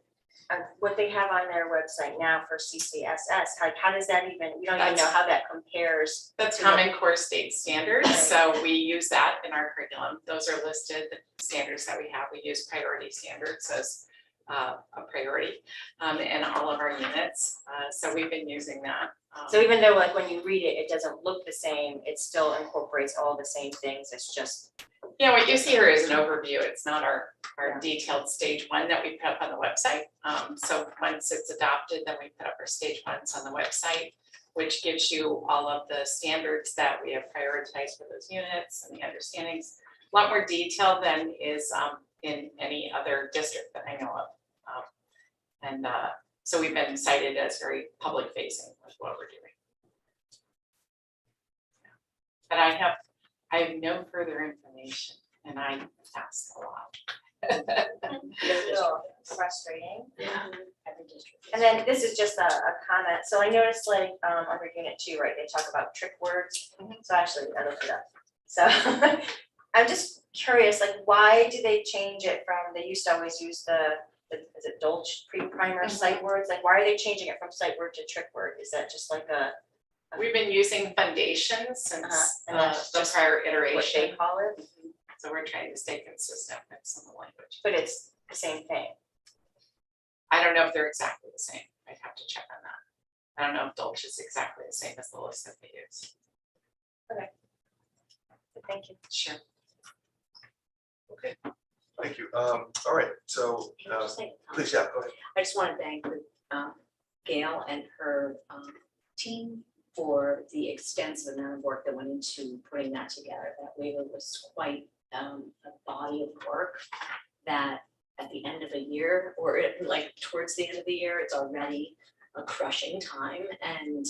what they have on their website now for CCSS, how does that even, we don't even know how that compares. That's to what- Common Core State Standards, so we use that in our curriculum. Those are listed, the standards that we have. We use priority standards as a priority in all of our units. So we've been using that. So even though like when you read it, it doesn't look the same, it still incorporates all the same things, it's just. Yeah, what you see here is an overview. It's not our detailed stage one that we put up on the website. So once it's adopted, then we put up our stage ones on the website, which gives you all of the standards that we have prioritized for those units and the understandings. A lot more detail than is in any other district that I know of. So we've been cited as very public facing with what we're doing. But I have no further information and I ask a lot. It's a little frustrating. Yeah. Every district. And then this is just a comment, so I noticed like, under unit 2, right, they talk about trick words, so actually, I looked it up. So, I'm just curious, like, why do they change it from, they used to always use is it Dolch pre-primer sight words, like, why are they changing it from sight word to trick word, is that just like a, We've been using foundation since and that's the just prior what iteration. they call it, So we're trying to stay consistent with some of the language. but it's the same thing? I don't know if they're exactly the same. I'd have to check on that. I don't know if Dolce is exactly the same as the list that they use. Thank you. Sure. Okay, thank you. All right, so, Can I just make a comment? please, yeah, go ahead. I just want to thank Gail and her team for the extensive amount of work that went into putting that together. That waiver was quite a body of work that at the end of a year, or like towards the end of the year, it's already a crushing time. And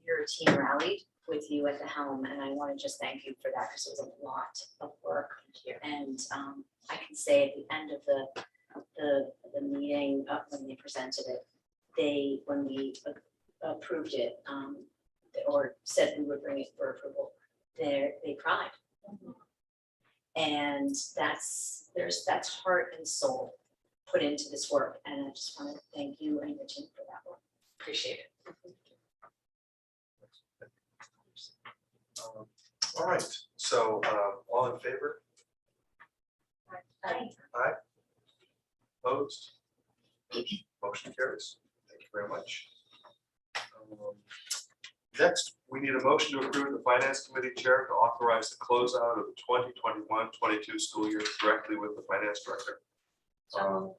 your team rallied with you at the helm, and I want to just thank you for that because it was a lot of work. And I can say at the end of the meeting, when they presented it, when we approved it, or said we would bring it for approval, they cried. And that's heart and soul put into this work, and I just want to thank you and your team for that work. Appreciate it. All right, so, all in favor? Aye. Aye. Opposed? Motion carries. Thank you very much. Next, we need a motion to approve the finance committee chair to authorize the closeout of the 2021-22 school year directly with the finance director. I'm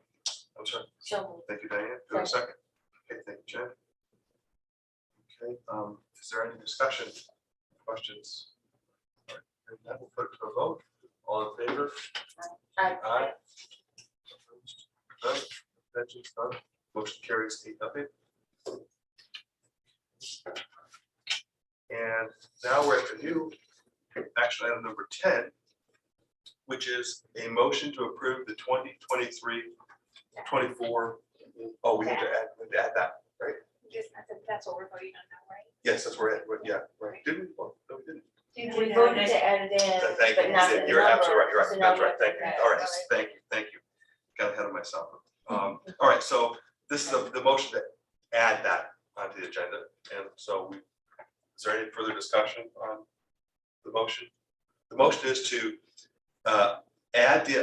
sorry. So Thank you, Diane. Do I have a second? Okay, thank you, Jen. Okay, is there any discussion, questions? All right, hearing none, we'll put it to a vote. All in favor? Aye. Aye. Opposed? None. Abstentions? None. Motion carries 8-0. And now we're at the new action item number 10, which is a motion to approve the 2023-24. Oh, we have to add that, right? That's what we're voting on now, right? Yes, that's where, yeah, right. Didn't we? Well, no, we didn't. We voted to add it in, Thank but you. not the number. You're absolutely right. You're So right. now That's we right. have Thank to you. add All right. it. Thank you. Got ahead of myself. All right. So this is the motion to add that onto the agenda. And so is there any further discussion on the motion? The motion is to add the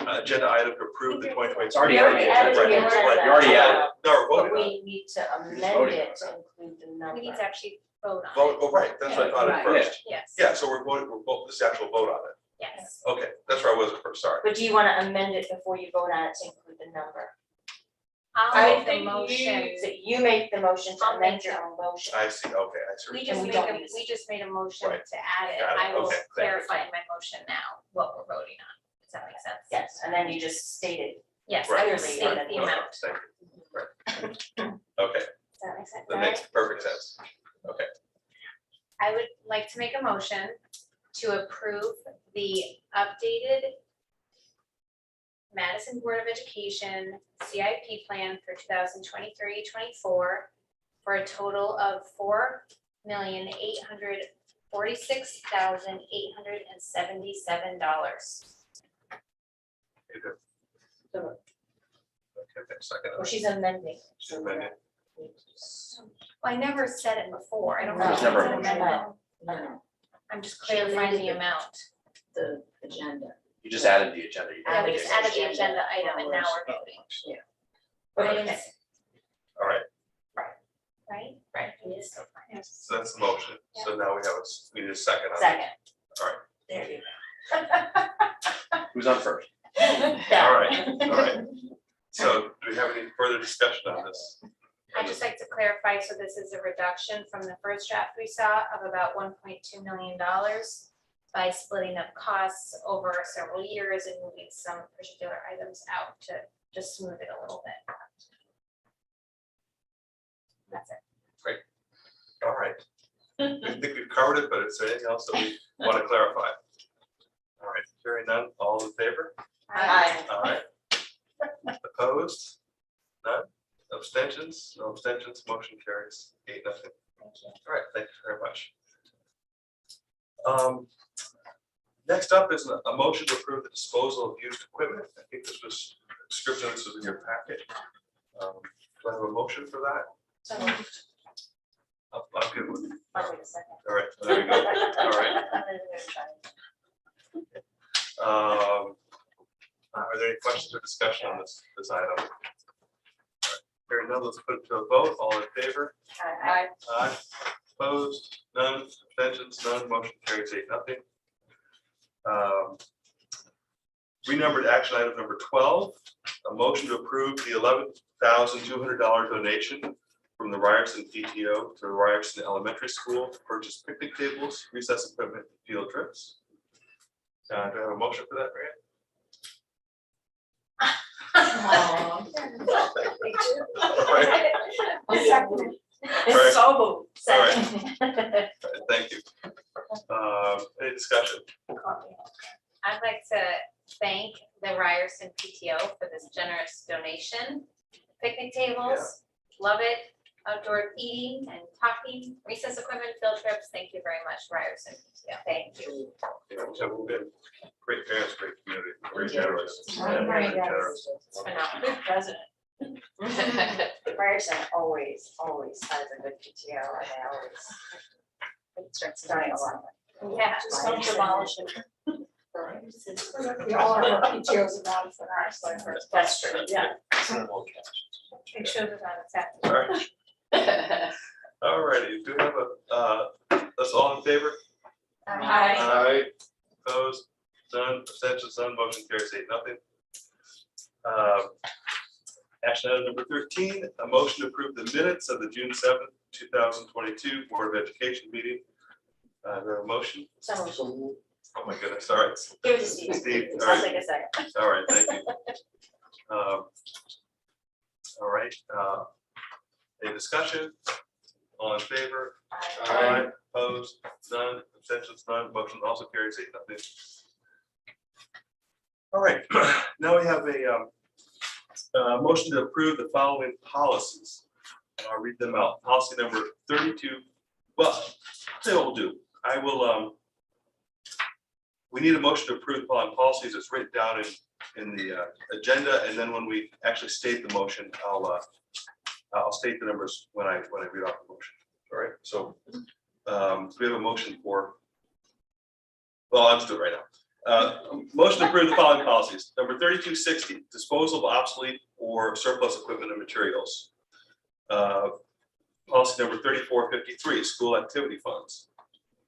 agenda item to approve the 2020. It's already We already added the Right, agenda. right. You already added it. No, we're But voting on it. we need to amend voting it on to include the number. We need to actually vote on it. Vote, oh, right. That's what I thought at Right. first. Yes. Yeah, so we're this is the actual vote on it. Yes. Okay, that's where I was at first. Sorry. But do you want to amend it before you vote on it to include the number? I'll I make the think motion. So you make the motion to I'll amend make your own motion. I see. Okay, I see. We And just we made don't a, need to- we just made a motion Right. to add it. Got it. I will Okay, thank you. clarify in my motion now what we're voting on. Does that make sense? Yes, and then you just stated. Yes, I Right. will Clearly, state and the then- amount. Thank you. Right. Okay, Does that make sense? that makes perfect sense. I would like to make a motion to approve the updated Madison Board of Education CIP plan for 2023-24 for a total of $4,846,877. Okay, second. Well, she's amending. She's amending. I never said it before, I don't know. There's if never it's a an motion. amendment. No, I'm just She clarifying the amended it. amount. the agenda. You just added the agenda. You Yeah, we didn't just make a added the motion. agenda item and now we're voting. Okay. All right, Right? Right. Yes. so that's the motion. So now we need a second. on it. Second. All right. There you Who's on first? go. All right. So do we have any further discussion on this? I'd just like to clarify, so this is a reduction from the first draft we saw of about $1.2 million by splitting up costs over several years and moving some particular items out to just smooth it a little bit. That's it. All right. I think we've covered it, but is there anything else that we want to clarify? All right, hearing none, all in favor? Aye. All right. Opposed? None? Abstentions? No abstentions, motion carries 8-0. All right, thank you very much. Next up is a motion to approve the disposal of used equipment. I think this was, description of this was in your packet. Do I have a motion for that? So, I'll give it. I'll wait a second. All right, there we go. All right. Are there any questions or discussion on this item? All right, hearing none, let's put it to a vote. All in favor? Aye. Aye. Opposed? None. Abstentions? None. Motion carries 8-0. Renumbered action item number 12, a motion to approve the $11,200 donation from the Ryerson PTO to the Ryerson Elementary School to purchase picnic tables, recess equipment, and field trips. Do I have a motion for that, Marianne? Right. It's so moved. Second. Thank you. Any discussion? I'd like to thank the Ryerson PTO for this generous donation. Picnic tables, love it. Outdoor eating and talking, recess equipment, field trips. Thank you very much, Ryerson PTO. Thank you. Yeah, so we've been great parents, great community, very generous. Very Very generous. generous. It's phenomenal. Good president. Ryerson always has a good PTO and they always donate a lot. Yeah. Just don't demolish it. We all have our PTOs around for ours, like for. That's true, yeah. Make sure that it's happening. All right. All righty, do we have that's all in favor? Aye. Aye. Opposed, none, abstentions, none, motion carries 8-0. Action item number 13, a motion to approve the minutes of the June 7th, 2022 Board of Education meeting. Do I have a motion? So moved. Oh my goodness, all right. Give it to Steve. Steve, all I'll right. take a second. All right, thank you. All right, any discussion? All in favor? Aye. Opposed? None, abstentions, none, motion also carries 8-0. All right, now we have a motion to approve the following policies. I'll read them out. Policy number 32, well, I'll tell you what we'll do. I will, we need a motion to approve the following policies as written down in the agenda, and then when we actually state the motion, I'll state the numbers when I read off the motion. All right, so we have a motion for, well, I'll just do it right now. Motion to approve the following policies. Number 3260, disposal of obsolete or surplus equipment and materials. Policy number 3453, school activity funds.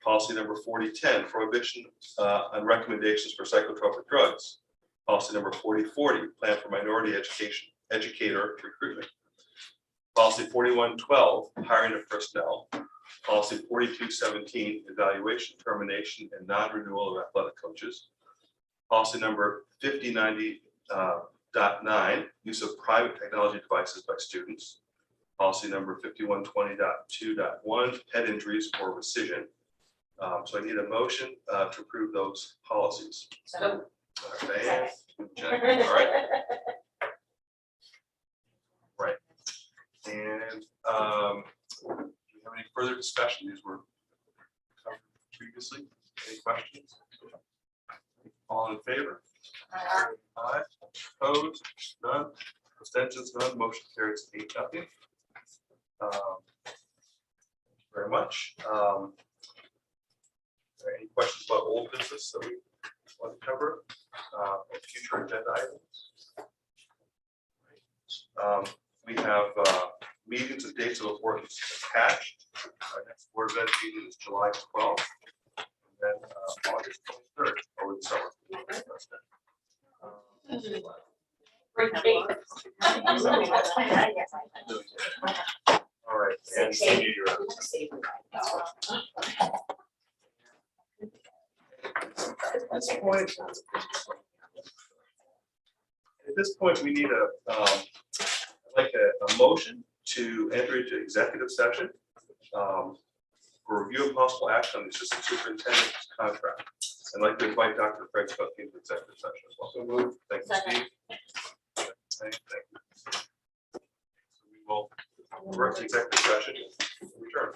Policy number 4010, prohibition on recommendations for psychotropic drugs. Policy number 4040, plan for minority educator recruitment. Policy 4112, hiring of personnel. Policy 4217, evaluation, termination, and non-renewal of athletic coaches. Policy number 5090.9, use of private technology devices by students. Policy number 5120.2.1, head injuries or rescission. So I need a motion to approve those policies. So. Diane, Jack, all right. Right. And do we have any further discussion? These were covered previously. Any questions? All in favor? Aye. Opposed? None? Abstentions, none, motion carries 8-0. Thank you very much. Are there any questions about old business that we want to cover, or future agenda items? We have meetings and dates of importance attached. Our next board event meeting is July 12th, and then August 23rd, over the summer. All right, and Same. At this point, we need like a motion to enter into executive session for review of possible action on the assistant superintendent's contract. I'd like to invite Dr. Craig Cook into executive session as well. So moved. Thank you, Second. Steve. Thank you. So we will revert to executive session. Return.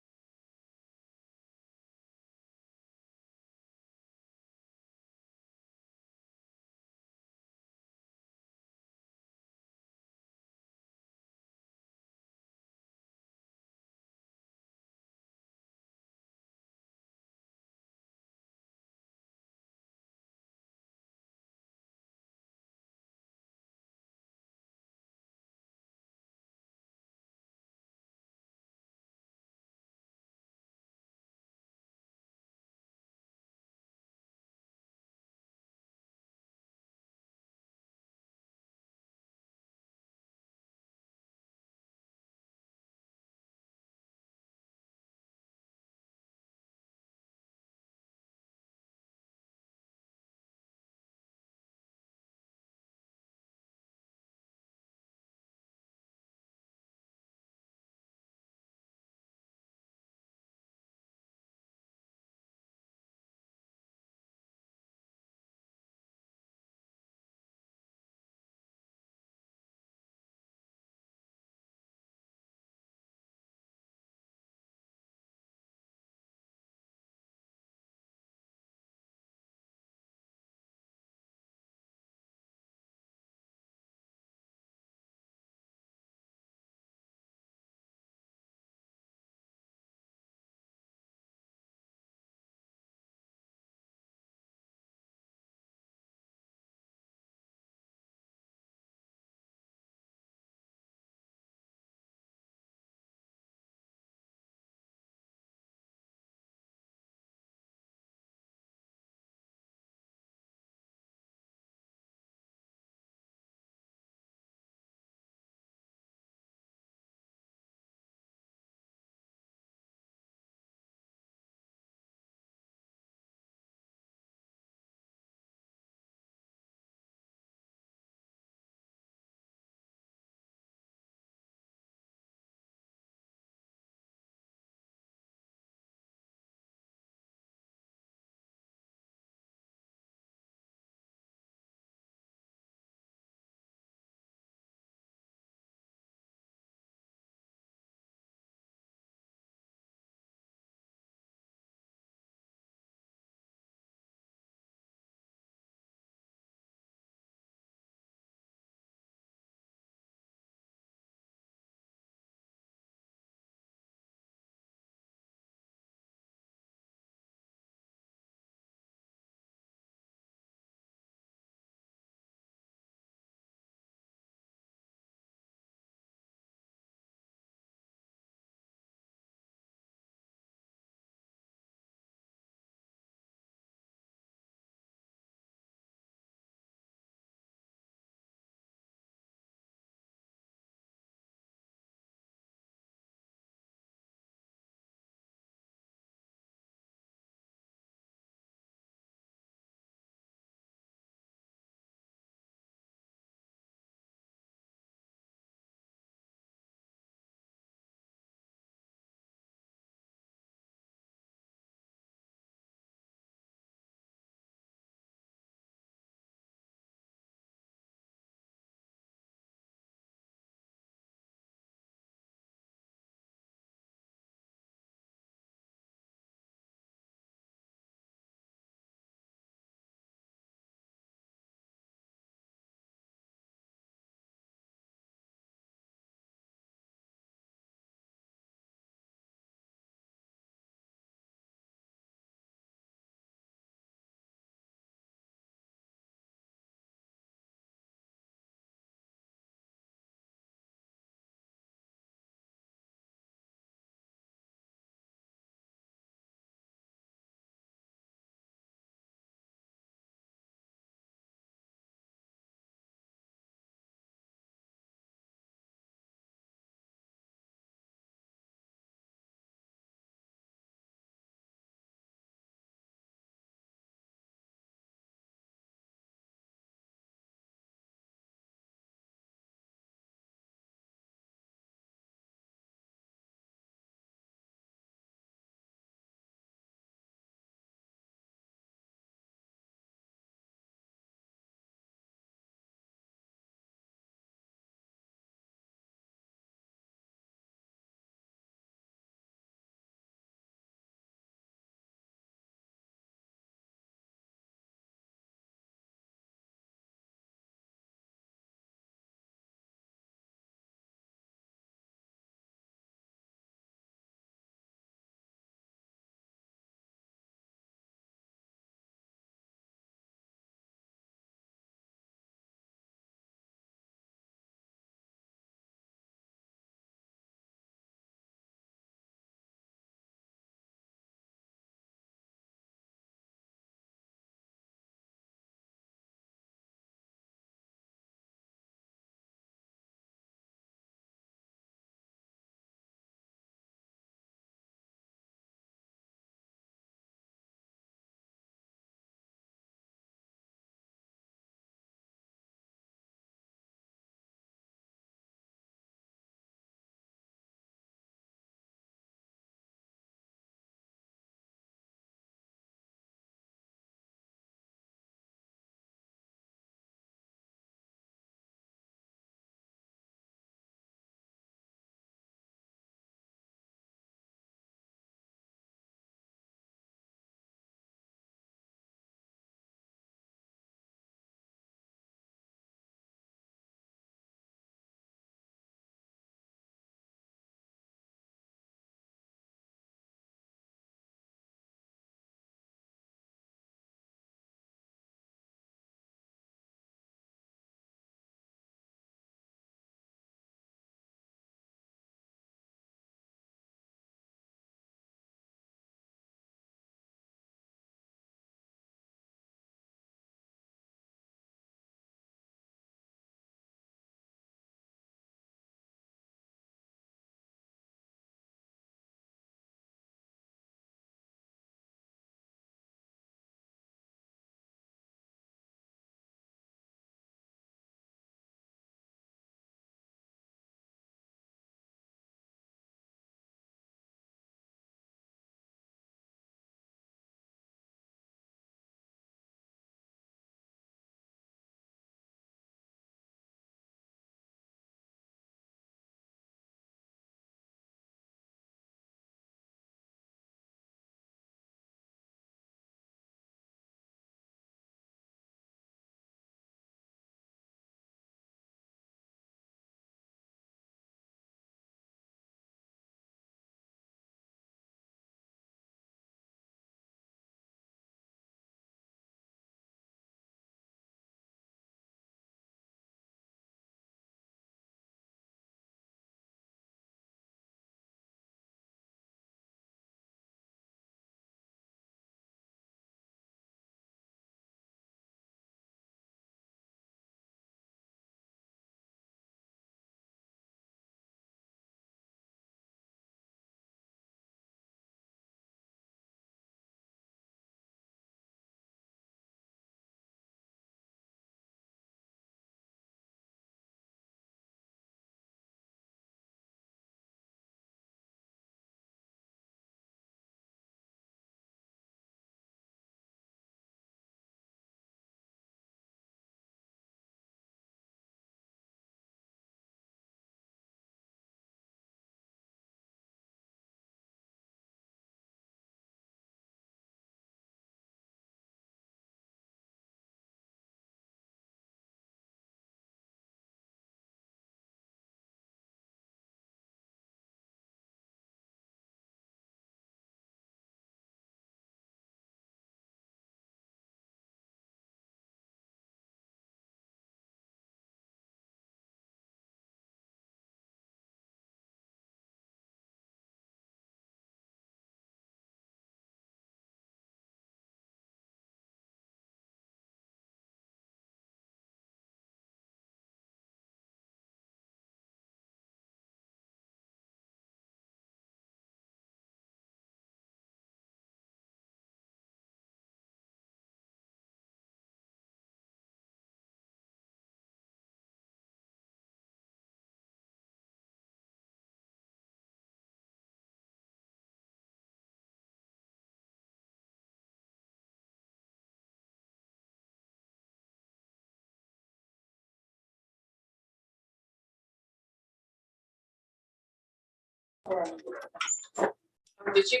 Did you?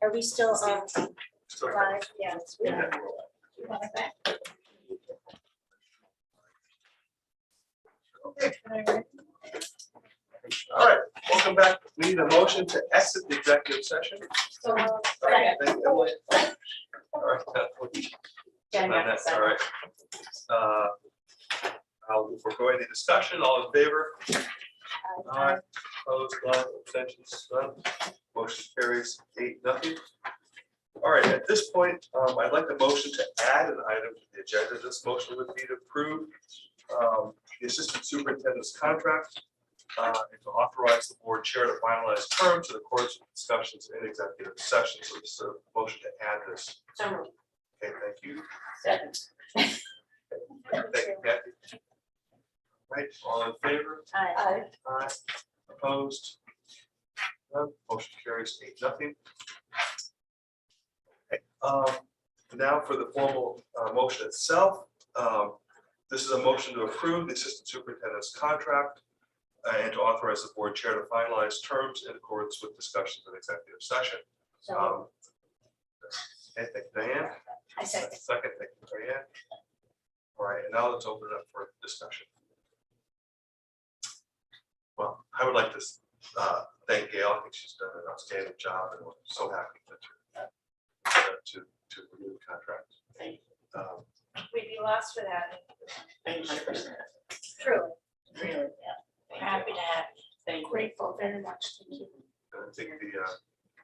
Are we still on Still- live? Yeah. Yeah. All right, welcome back. We need a motion to exit the executive session. So, All right, thank you, Emily. All right, Jen, all right. We're going to discussion, all in favor? Aye. Opposed, none, abstentions, none. Motion carries 8-0. All right, at this point, I'd like the motion to add an item to the agenda. This motion would be to approve the assistant superintendent's contract and to authorize the board chair to finalize terms in accordance with discussions in executive session. So this is a motion to add this. So moved. Okay, thank you. Second. Thank you, Kathy. Right, all in favor? Aye. Aye. Opposed? None. Motion carries 8-0. Okay, now for the formal motion itself. This is a motion to approve the assistant superintendent's contract and to authorize the board chair to finalize terms in accordance with discussions in executive session. So Okay, thank you, Diane. I second. Second, thank you, Diane. All right, and now let's open it up for discussion. Well, I would like to thank Gail. I think she's done an outstanding job, and we're so happy to renew the contract. Thank We'd be lost without it. 100%. Truly. Really, yeah. Happy to have you. Thank you. Grateful very much. Thank you. And I think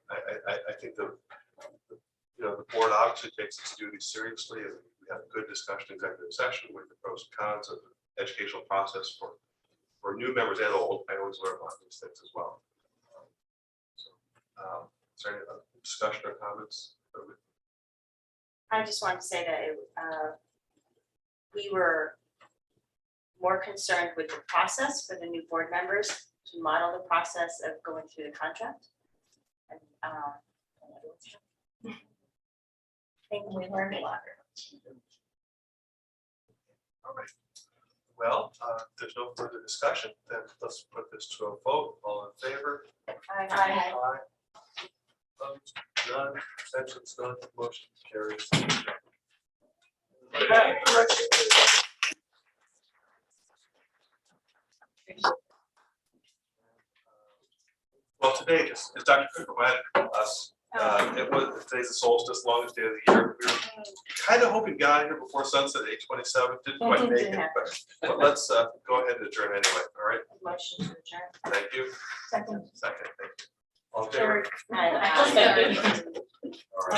I think the board obviously takes its duties seriously, and we had a good discussion in executive session with the pros and cons of the educational process for new members and old. I always learn about these things as well. Is there any other discussion or comments? I just wanted to say that we were more concerned with the process for the new board members to model the process of going through the contract. And I think we learned a lot. All right. Well, if there's no further discussion, then let's put this to a vote. All in favor? Aye. Aye. Opposed? None. Abstentions? None. Motion carries. Well, today, as Dr. Cook reminded us, today's the solstice, longest day of the year. We were kind of hoping got here before sunset, 8:27, didn't quite make it, but let's go ahead and adjourn anyway, all right? Motion to adjourn. Thank you. Second. Second, thank you. All in favor? Aye. Thank you.